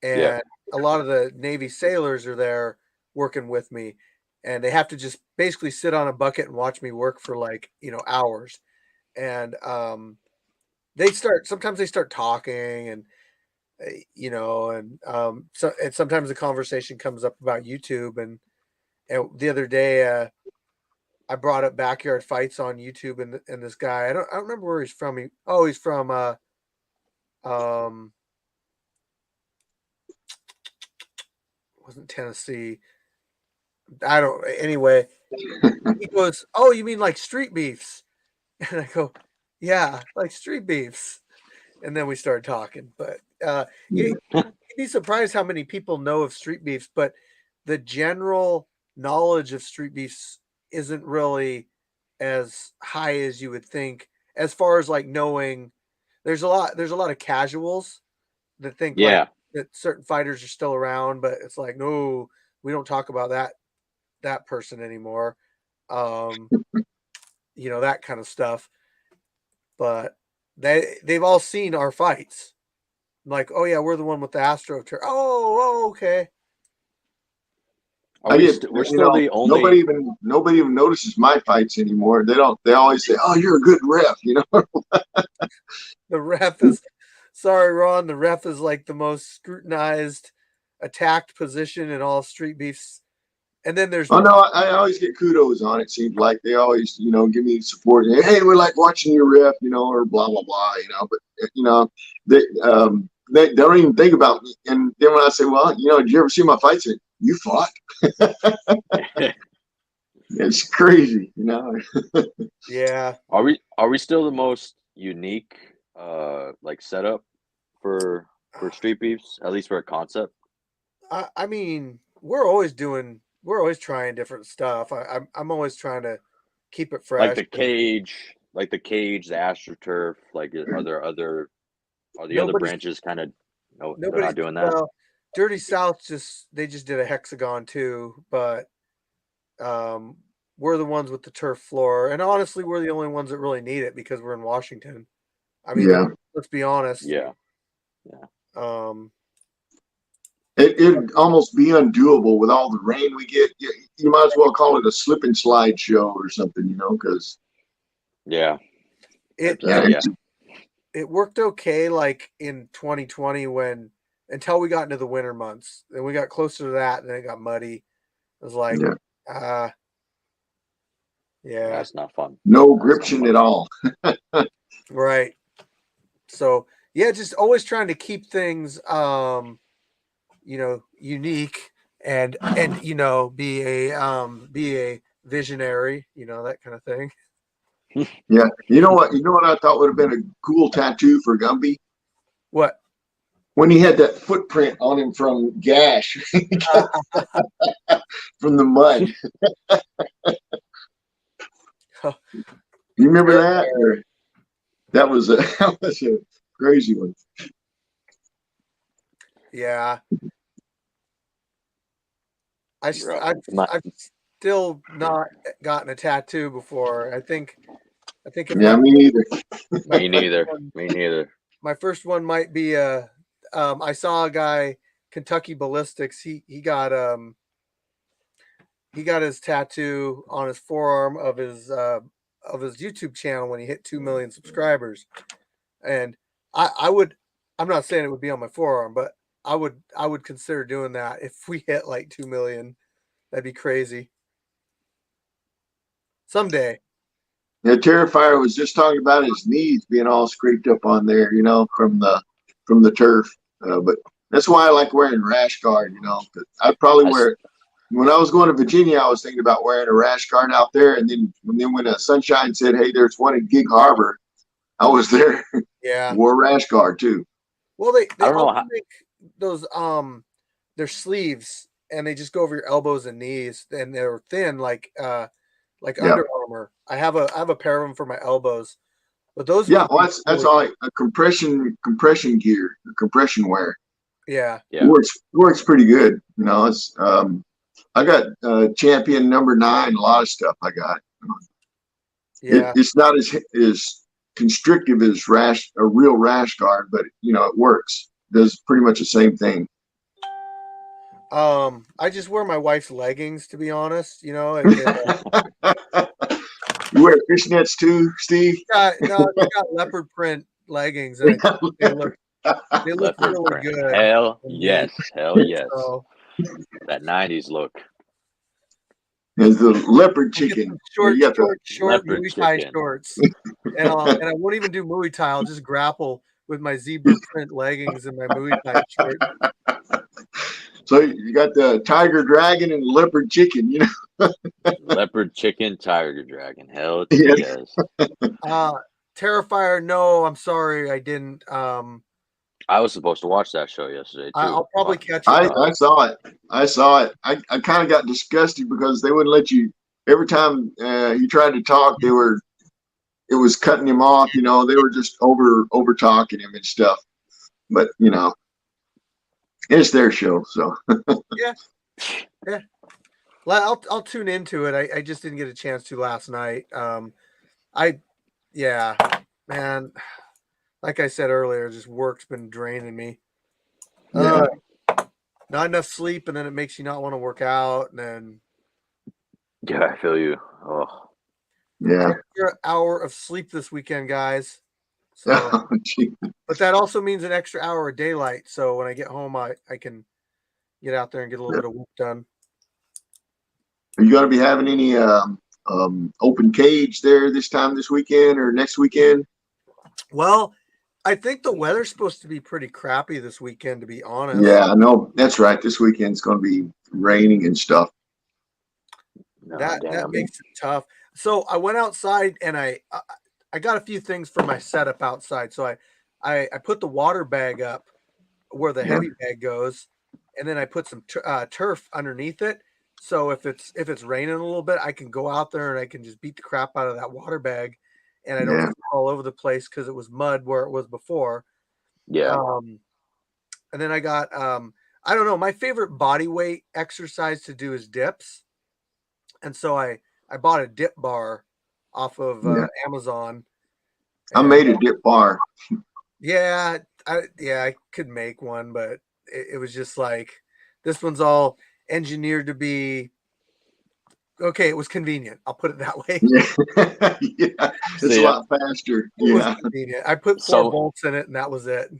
and a lot of the Navy sailors are there working with me, and they have to just basically sit on a bucket and watch me work for like, hours. And sometimes they start talking, and and sometimes the conversation comes up about YouTube, and the other day I brought up backyard fights on YouTube, and this guy, I don't remember where he's from. He's from wasn't Tennessee. Anyway, he goes, "Oh, you mean like street beefs?" And I go, "Yeah, like street beefs." And then we started talking, but you'd be surprised how many people know of street beefs, but the general knowledge of street beefs isn't really as high as you would think. As far as like knowing, there's a lot of casuals that think like that certain fighters are still around, but it's like, no, we don't talk about that person anymore. That kind of stuff. But they've all seen our fights. Like, oh yeah, we're the one with the Astro. Oh, okay. We're still the only. Nobody even notices my fights anymore. They don't. They always say, "Oh, you're a good ref," The ref is. Sorry, Ron. The ref is like the most scrutinized, attacked position in all street beefs. And then there's. Oh no, I always get kudos on it. Seems like they always, give me support. Hey, we like watching your ref, or blah blah blah, But they don't even think about me. And then when I say, well, did you ever see my fights? You fought? It's crazy, you know. Yeah. Are we still the most unique like setup for street beefs, at least for a concept? I mean, we're always trying different stuff. I'm always trying to keep it fresh. Like the cage, the AstroTurf. Like, are the other branches kind of? No, they're not doing that. Well, Dirty South they just did a hexagon too, but we're the ones with the turf floor, and honestly, we're the only ones that really need it because we're in Washington. I mean, Yeah. let's be honest. Yeah. It'd almost be undoable with all the rain we get. You might as well call it a slip and slide show or something, you know, because it worked okay like in 2020 until we got into the winter months. Then we got closer to that, and then it got muddy. It was like, That's not fun. No gription at all. Right. So yeah, just always trying to keep things unique and be a visionary, that kind of thing. Yeah. You know what I thought would have been a cool tattoo for Gumby? What? When he had that footprint on him from gash from the mud. You remember that? That was a crazy one. Yeah. I've still not gotten a tattoo before. I think me neither. Me neither. My first one might be I saw a guy, Kentucky Ballistics. He got his tattoo on his forearm of his YouTube channel when he hit 2 million subscribers. And I'm not saying it would be on my forearm, but I would consider doing that if we hit like 2 million. That'd be crazy. Someday. Yeah, Terrifier was just talking about his knees being all scraped up on there, from the turf. But that's why I like wearing rash guard, I'd probably wear it. When I was going to Virginia, I was thinking about wearing a rash guard out there. And then when Sunshine said, hey, there's one in Gig Harbor, I was there. Yeah. Wore a rash guard too. Well, they also make those their sleeves, and they just go over your elbows and knees, and they're thin like Under Armour. I have a pair of them for my elbows. But those that's all like a compression gear, compression wear. Yeah. It works pretty good. It's I got champion number 9, a lot of stuff I got. Yeah. It's not as constrictive as a real rash guard, but it works. Does pretty much the same thing. I just wear my wife's leggings, to be honest. You wear fishnets too, Steve? They got leopard print leggings, and they look really good. Hell yes. So, that 90s look. There's the leopard chicken. Short Muay Thai shorts. And I won't even do Muay Thai. I'll just grapple with my zebra print leggings and my Muay Thai shirt. So you got the tiger dragon and leopard chicken, Leopard chicken, tiger dragon. Hell yes. Terrifier, no, I'm sorry, I didn't. I was supposed to watch that show yesterday too. I'll probably catch it. I saw it. I kind of got disgusted because they wouldn't let you. Every time he tried to talk, it was cutting him off. They were just over talking him and stuff. But it's their show, so yeah. Well, I'll tune into it. I just didn't get a chance to last night. Man. Like I said earlier, just work's been draining me. Not enough sleep, and then it makes you not want to work out. And then I feel you. Oh, yeah. Extra hour of sleep this weekend, guys. So, but that also means an extra hour of daylight. So when I get home, I can get out there and get a little bit of work done. Are you going to be having any open cage there this weekend or next weekend? Well, I think the weather's supposed to be pretty crappy this weekend, to be honest. Yeah, I know. That's right. This weekend's going to be raining and stuff. No, that damn. makes it tough. So I went outside and I got a few things for my setup outside. So I put the water bag up where the heavy bag goes, and then I put some turf underneath it. So if it's raining a little bit, I can go out there and I can just beat the crap out of that water bag, and I don't fall all over the place because it was mud where it was before. Yeah. And then I got I don't know, my favorite body weight exercise to do is dips. And so I bought a dip bar off of Amazon. I made a dip bar. Yeah, I could make one, but it was just like, this one's all engineered to be okay. It was convenient. I'll put it that way. Yeah, it's a lot faster. It was Yeah. convenient. I put 4 bolts in it, and that was it.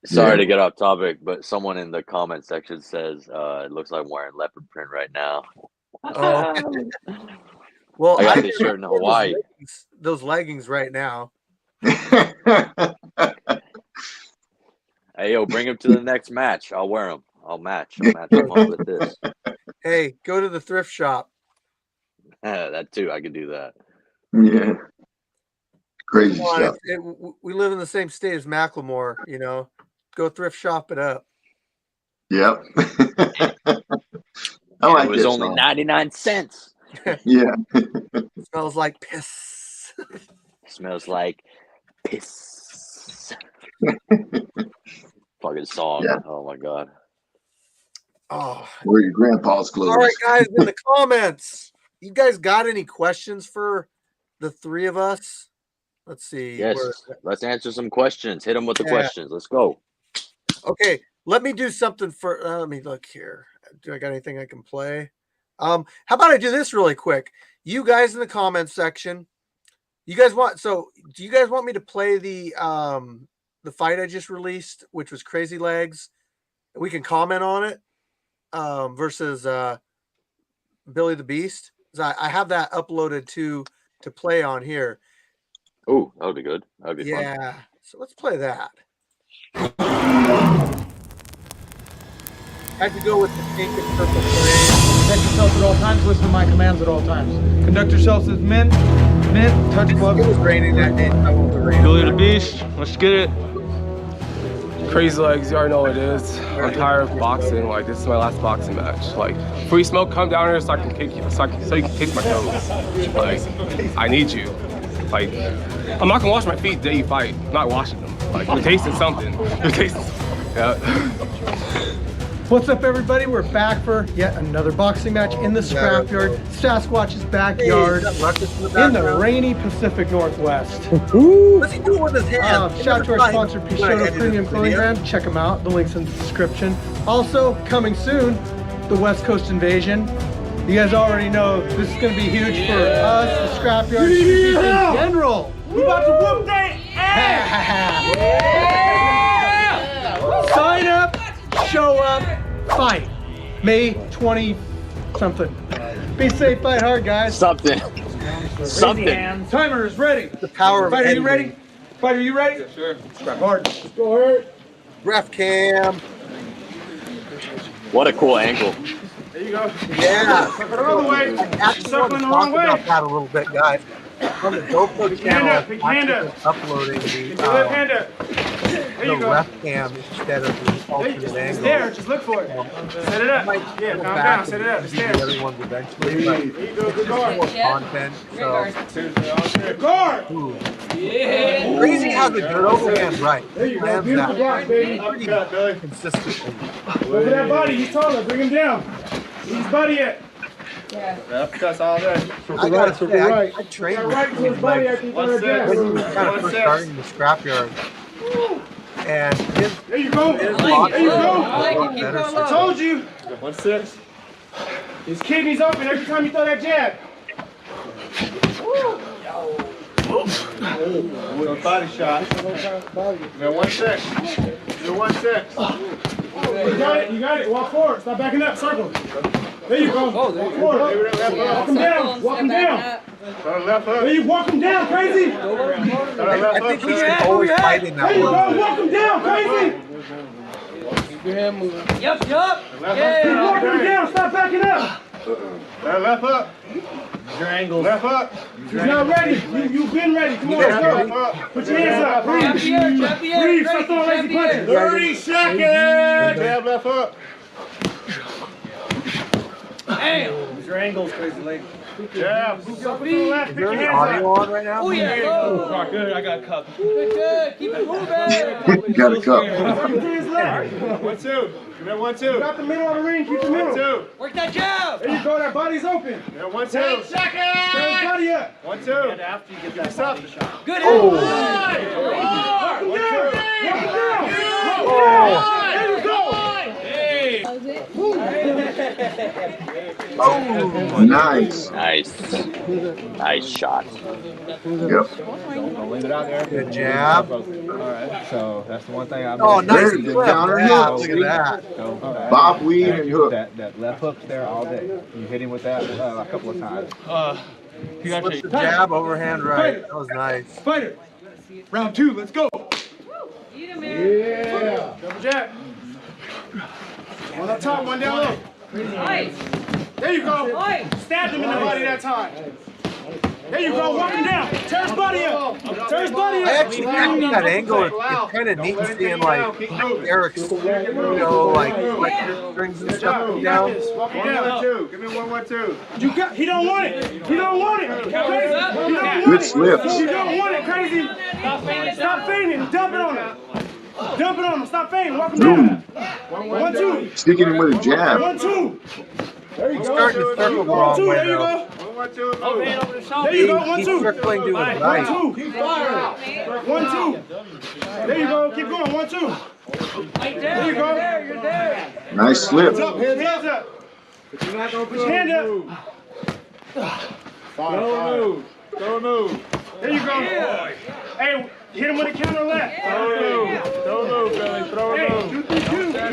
Sorry to get off topic, but someone in the comment section says it looks like I'm wearing leopard print right now. Oh, well, I got this shirt in Hawaii. Those leggings right now. Hey, yo, bring him to the next match. I'll wear them. I'll match them up with this. Hey, go to the thrift shop. That too. I could do that. Yeah. Crazy stuff. We live in the same state as Macklemore, you know. Go thrift shop it up. Yep. I like it was this only song. 99 cents. Yeah. It smells like piss. Smells like piss. Fucking song. Yeah. Oh my god. Oh. Where your grandpa's clothes. All right, guys, in the comments, you guys got any questions for the three of us? Let's see. Yes. Let's answer some questions. Hit them with the questions. Let's go. Okay. Let me do something for. Let me look here. Do I got anything I can play? How about I do this really quick? You guys in the comments section. You guys want? So, do you guys want me to play the fight I just released, which was Crazy Legs? We can comment on it versus Billy the Beast. I have that uploaded to play on here. Oh, that would be good. That would be fun. Yeah. So let's play that. I could go with the pink and purple frame. Protect yourself at all times. Listen to my commands at all times. Conduct yourselves as men. Men, touch gloves. It was raining that day. I won't be raining. Billy the Beast, let's get it. Crazy Legs, you already know what it is. I'm tired of boxing. Like, this is my last boxing match. Like, Free Smoke, come down here so I can kick you, so you can taste my toes. Like, I need you. Like, I'm not gonna wash my feet the day you fight. I'm not washing them. Like, you're tasting something. You're tasting something. Yeah. What's up, everybody? We're back for yet another boxing match in the Scrapyard, Sasquatch's backyard, in the rainy Pacific Northwest. What's he doing with his hands? Shout out to our sponsor, Pishoto Premium Clothing Brand. Check them out. The link's in the description. Also, coming soon, the West Coast Invasion. You guys already know this is going to be huge for us, the Scrapyard, in general. We about to whoop that ass! Sign up, show up, fight. May 20 something. Be safe, fight hard, guys. Something. Timer is ready. The power of Fighter, you editing. ready? Fighter, you ready? Yeah, sure. Scrap hard. Go hard. Ref cam. What a cool angle. There you go. Yeah. Suck it all the way. I actually want to Suckling the talk wrong way. about that a little bit, guys. On the GoPro Pick your hand channel, up, pick your hand I'm up. uploading Get your left hand up. There the you go. ref cam instead of the There you alternate just angle. there. Just look for it. Set it up. Yeah, calm down. Set it up. It's The there. other ones eventually, but There you go. Good guard. more content. So Good guard. Crazy has a good overhand right. There you go. Lands Beautiful that block, baby. pretty consistently. Look at that body. He's taller. Bring him down. Need his body at. That's all that. I gotta say, I trained Got with right to his body after he got her when he was down. kind of first starting the scrapyard. And his There you go. his There boxing you was a go. lot better. I told you. 1-6. His kidney's open every time you throw that jab. Good body shot. You're 1-6. You're 1-6. You got it. Walk forward. Stop backing up. Circle. There you go. Walk forward. Walk him down. Walk him down. There you walk him down, crazy. I think he should always fight in that There you one. go. Walk him down, crazy. Your hand moving. Yup. Yeah. Walk him down. Stop backing up. Left up. Your angles. Left up. He's not ready. You've been ready. Come on, let's go. Put your hands up. Breathe. Stop throwing lazy punches. 30 seconds. Jab left up. Damn. Use your angles, crazy leg. Jab. Move to the left. Pick your hands Audio up. on right now? Oh, yeah. Oh, good. I got a cup. Good. Keep it moving. Got a cup. Work to his left. 1, 2. Give me 1, 2. Got the middle of the ring. Keep the middle. 1, 2. Work that jab. There you go. That body's open. Yeah, 1, 2. 10 seconds. Turn his body up. 1, 2. And after you get that body shot. Good. Oh. Walk him down. Walk him down. There you go. Oh, nice. Nice shot. Yep. Don't leave it out there. Good jab. All right, so that's the one thing I've Oh, nice Very good flip. counter Yeah, hook. look at that. So, Bob, weave, and hook. that left hook's there all day. You hit him with that a couple of times. He got Flip the jab, overhand right. That was nice. Fighter. Round 2. Let's go. Yeah. Double jab. One up top, one down low. There you go. Stabbed him in the body that time. There you go. Walk him down. Tear his body up. Tear his body up. I actually think that angle is kind of neat seeing like Eric's, like strings and stuff come down. Walk him down. 1, 2. Give me 1, 1, 2. You got. He don't want it. He don't want it. Crazy. He don't want Good it. slips. You don't want it, crazy. Stop feigning. Dump it on him. Dump it on him. Stop feigning. Walk him down. 1, 2. Sticking him with a jab. 1, 2. There you He's go. starting to circle the 1, wrong 2. way There you though. go. 1, 2. There you go. 1, He's 2. circling doing it 1, right. 2. Keep firing. 1, 2. There you go. Keep going. 1, 2. There you go. You're there. Nice slip. Hands up. Put your hand up. Don't move. Don't move. There you go. Hey, hit him with a counter left. Don't move. Don't move, Billy. Throw or Hey, move. 2, 3, 2. 2, 3, 2.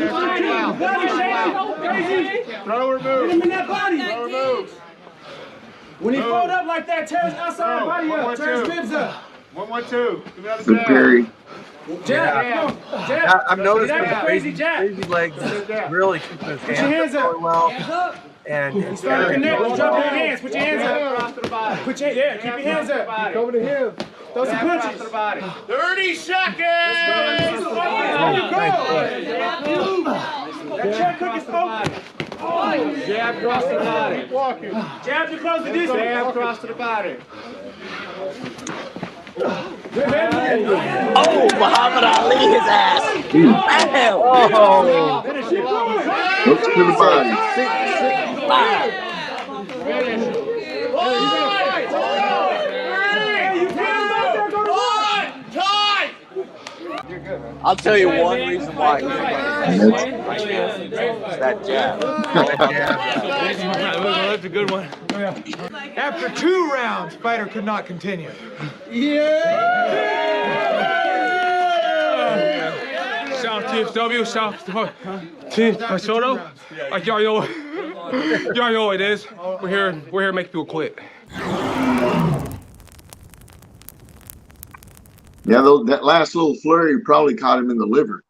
Body shake. Crazy. Throw or Hit him move. in that body. Throw or move. When he fold up like that, tear his outside body up. Tear his ribs up. 1, 1, 2. Give me another Good jab. parry. Jab. Jab. I've noticed That's that a crazy jab. Crazy legs is really keeping his Put your hands hands up up. really well. Hands up. And Start to connect. Drop your hands. Put your hands up. Put your keep your hands up. Over to him. Throw some punches. 30 seconds. There you go. That check hook is open. Jab across the body. Keep walking. Jab to close the distance. Jab across to the body. Oh, Muhammad Ali, his ass. Bam. oh, Hooks to the body. I'll tell you one reason why he's right now. It's that jab. That's a good one. After 2 rounds, fighter could not continue. Shout TFW, shout Team Soto. Like y'all know what it is. We're here to make people quit. Yeah, that last little flurry probably caught him in the liver.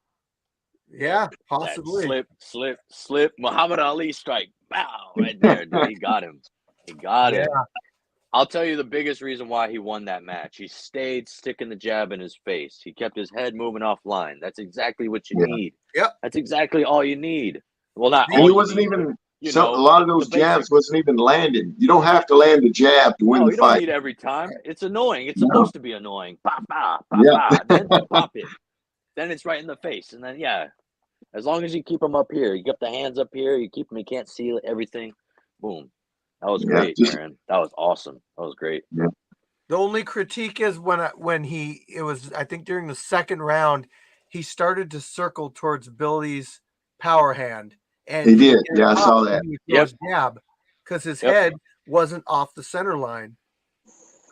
yeah, That possibly. slip. Muhammad Ali strike. Bow, right there, dude. He got him. He got him. Yeah. I'll tell you the biggest reason why he won that match. He stayed sticking the jab in his face. He kept his head moving offline. That's exactly what you need. Yep. That's exactly all you need. Well, not And all he you wasn't need, even, you a know, lot of those the jabs basic- wasn't even landing. You don't have to land a jab to win No, the you don't fight. need every time. It's annoying. It's No. supposed to be annoying. Pop, pop, pop, Yeah. pop. Then pop it. Then it's right in the face. And then, yeah, as long as you keep them up here, you get the hands up here, you keep them, you can't see everything. Boom. That was Yeah, great, just- Aaron. That was awesome. That was great. The only critique is when I think during the second round, he started to circle towards Billy's power hand. And He did. didn't Yeah, I get saw up that. when he threw his jab because his Yep. head wasn't off the center line.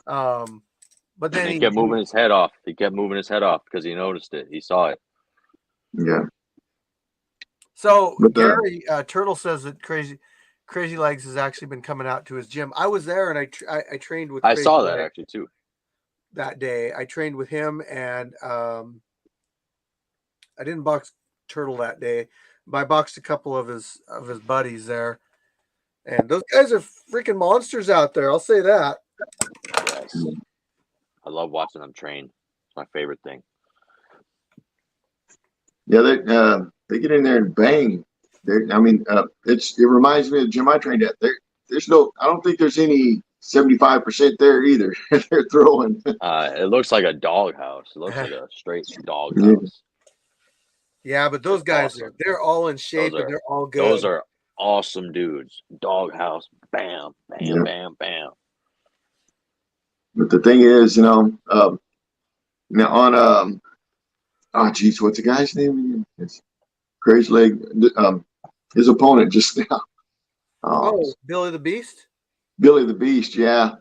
But then He kept moving his head off. He kept moving his head off because he noticed it. He saw it. Yeah. So But Gary Turtle says that Crazy Legs has actually been coming out to his gym. I was there and I trained with. I Crazy saw that Legs actually too. that day. I trained with him and I didn't box Turtle that day. But I boxed a couple of his buddies there, and those guys are freaking monsters out there. I'll say that. Yes. I love watching them train. It's my favorite thing. Yeah, they get in there and bang. It reminds me of the gym I trained at. There's no, I don't think there's any 75% there either. They're throwing. It looks like a dog house. It looks like a straight dog house. Yeah, but those guys awesome. they're all in shape and they're all good. Those are awesome dudes. Dog house, bam, bam, bam, bam. But the thing is, now on what's the guy's name? It's Crazy Leg. His opponent just now. Billy the Beast. Billy the Beast, yeah.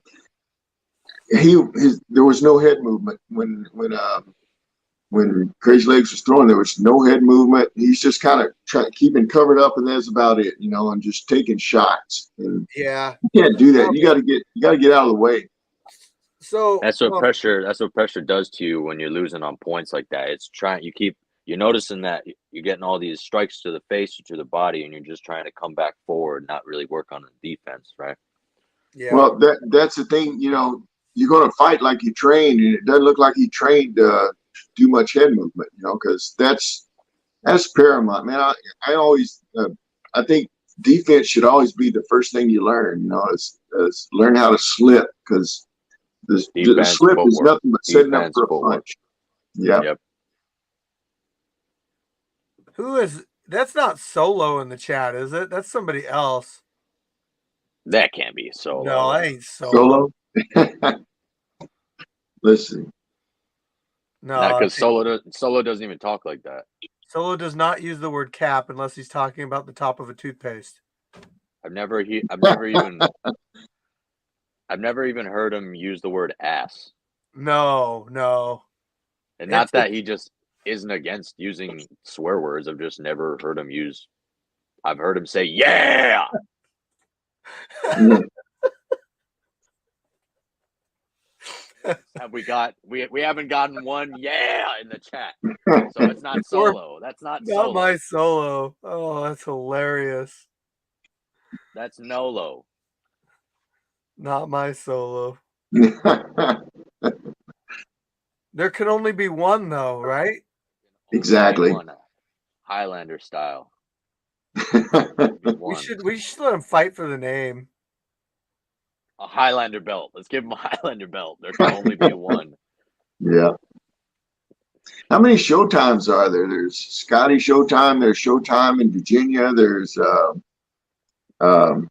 There was no head movement when Crazy Legs was throwing. There was no head movement. He's just kind of keeping covered up, and that's about it, and just taking shots. And yeah, you can't do that. You got to get out of the way. So that's what pressure does to you when you're losing on points like that. You're noticing that you're getting all these strikes to the face or to the body, and you're just trying to come back forward, not really work on the defense, right? Yeah. Well, that's the thing. You're going to fight like you trained, and it doesn't look like he trained to do much head movement, because that's paramount, man. I always I think defense should always be the first thing you learn. Is learn how to slip, because the slip is nothing but setting up for a punch. Yeah. Yep. That's not Solo in the chat, is it? That's somebody else. That can't be Solo. No, that ain't Solo. Listen. No, because Solo doesn't even talk like that. Solo does not use the word cap unless he's talking about the top of a toothpaste. I've never even heard him use the word ass. No. And not that he just isn't against using swear words. I've just never heard him use. I've heard him say, "Yeah." We haven't gotten one in the chat. So it's not Solo. That's not Solo. Not my Solo. Oh, that's hilarious. That's Nolo. Not my Solo. There can only be one though, right? Exactly. One. Highlander style. We should let him fight for the name. A Highlander belt. Let's give him a Highlander belt. There can only be one. Yeah. How many Showtimes are there? There's Scotty Showtime. There's Showtime in Virginia. There's oh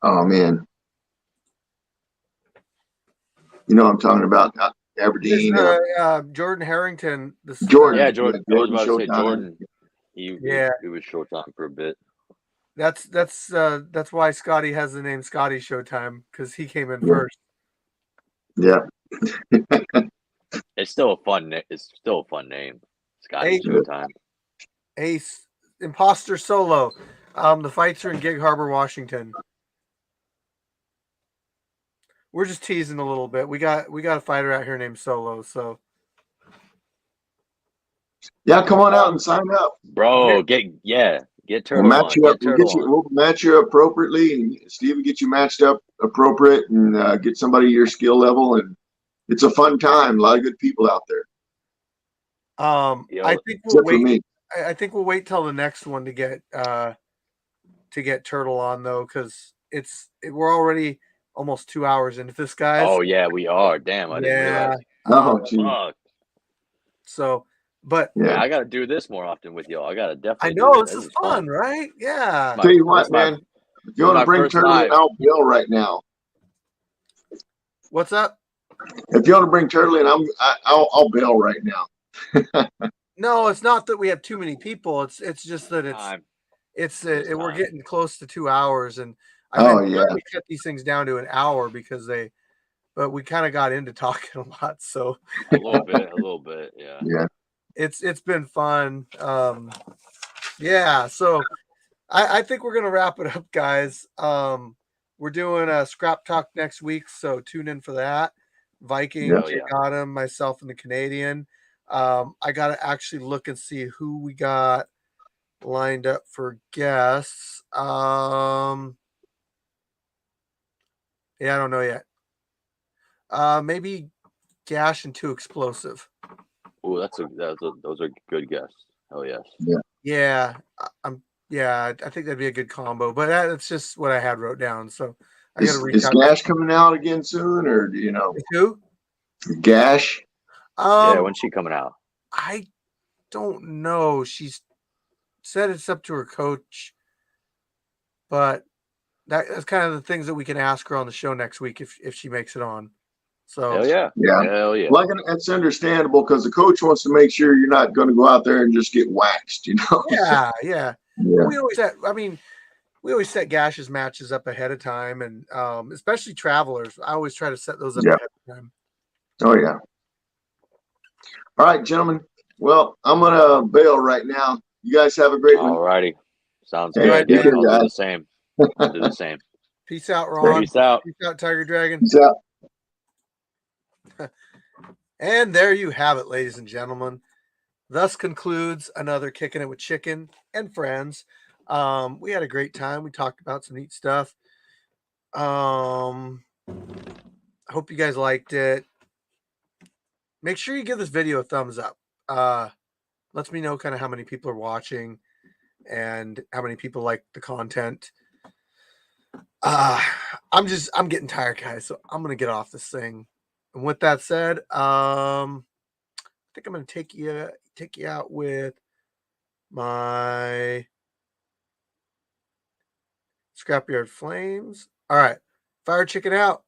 man, I'm talking about Aberdeen. Jordan Harrington. Jordan. Yeah, Jordan. I was about to say Showtime. Jordan. He was Showtime for a bit. That's why Scotty has the name Scotty Showtime, because he came in first. Yeah. It's still a fun name. Scotty Showtime. Ace Imposter Solo. The fights are in Gig Harbor, Washington. We're just teasing a little bit. We got a fighter out here named Solo, so yeah, come on out and sign up, bro. Get Turtle. We'll match you up. We'll match you appropriately, and Steve will get you matched up appropriate, and get somebody your skill level, and it's a fun time. A lot of good people out there. I think we'll wait. I think we'll wait till the next one to get Turtle on though, because we're already almost 2 hours into this, guys. Oh yeah, we are. Damn, I didn't realize. Oh, so, but yeah, I got to do this more often with y'all. I got to definitely. I know this is fun, right? Yeah. Tell you what, man. If you want to bring Turtle in, I'll bail right now. What's up? If you want to bring Turtle in, I'll bail right now. No, it's not that we have too many people. It's just that we're getting close to 2 hours, and I've been trying to cut these things down to an hour but we kind of got into talking a lot. So a little bit, yeah. Yeah. It's been fun. Yeah. So I think we're gonna wrap it up, guys. We're doing a scrap talk next week, so tune in for that. Viking, Jake Autumn, myself, and the Canadian. I got to actually look and see who we got lined up for guests. Yeah, I don't know yet. Maybe Gash and Too Explosive. Ooh, those are good guesses. Oh yes. Yeah, I think that'd be a good combo. But that's just what I had wrote down. So I got to reach Is out. Gash coming out again soon, or do you know? Who? Gash. Yeah, when's she coming out? I don't know. She's said it's up to her coach, but that's kind of the things that we can ask her on the show next week if she makes it on. So Hell yeah. Hell yeah. Like, that's understandable because the coach wants to make sure you're not going to go out there and just get waxed, you know? Yeah. We always set Gash's matches up ahead of time, and especially travelers. I always try to set those up ahead of time. Oh yeah. All right, gentlemen. Well, I'm gonna bail right now. You guys have a great one. All righty. Sounds Hey, good. be Yeah, good, I'll do guys. the same. I'll do the same. Peace out, Ron. Peace out. Peace out, Tiger Dragon. Peace out. And there you have it, ladies and gentlemen. Thus concludes another Kicking It with Chicken and Friends. We had a great time. We talked about some neat stuff. I hope you guys liked it. Make sure you give this video a thumbs up. Lets me know kind of how many people are watching and how many people like the content. I'm getting tired, guys, so I'm gonna get off this thing. And with that said, I think I'm gonna take you out with my Scrapyard Flames. All right, Fire Chicken out.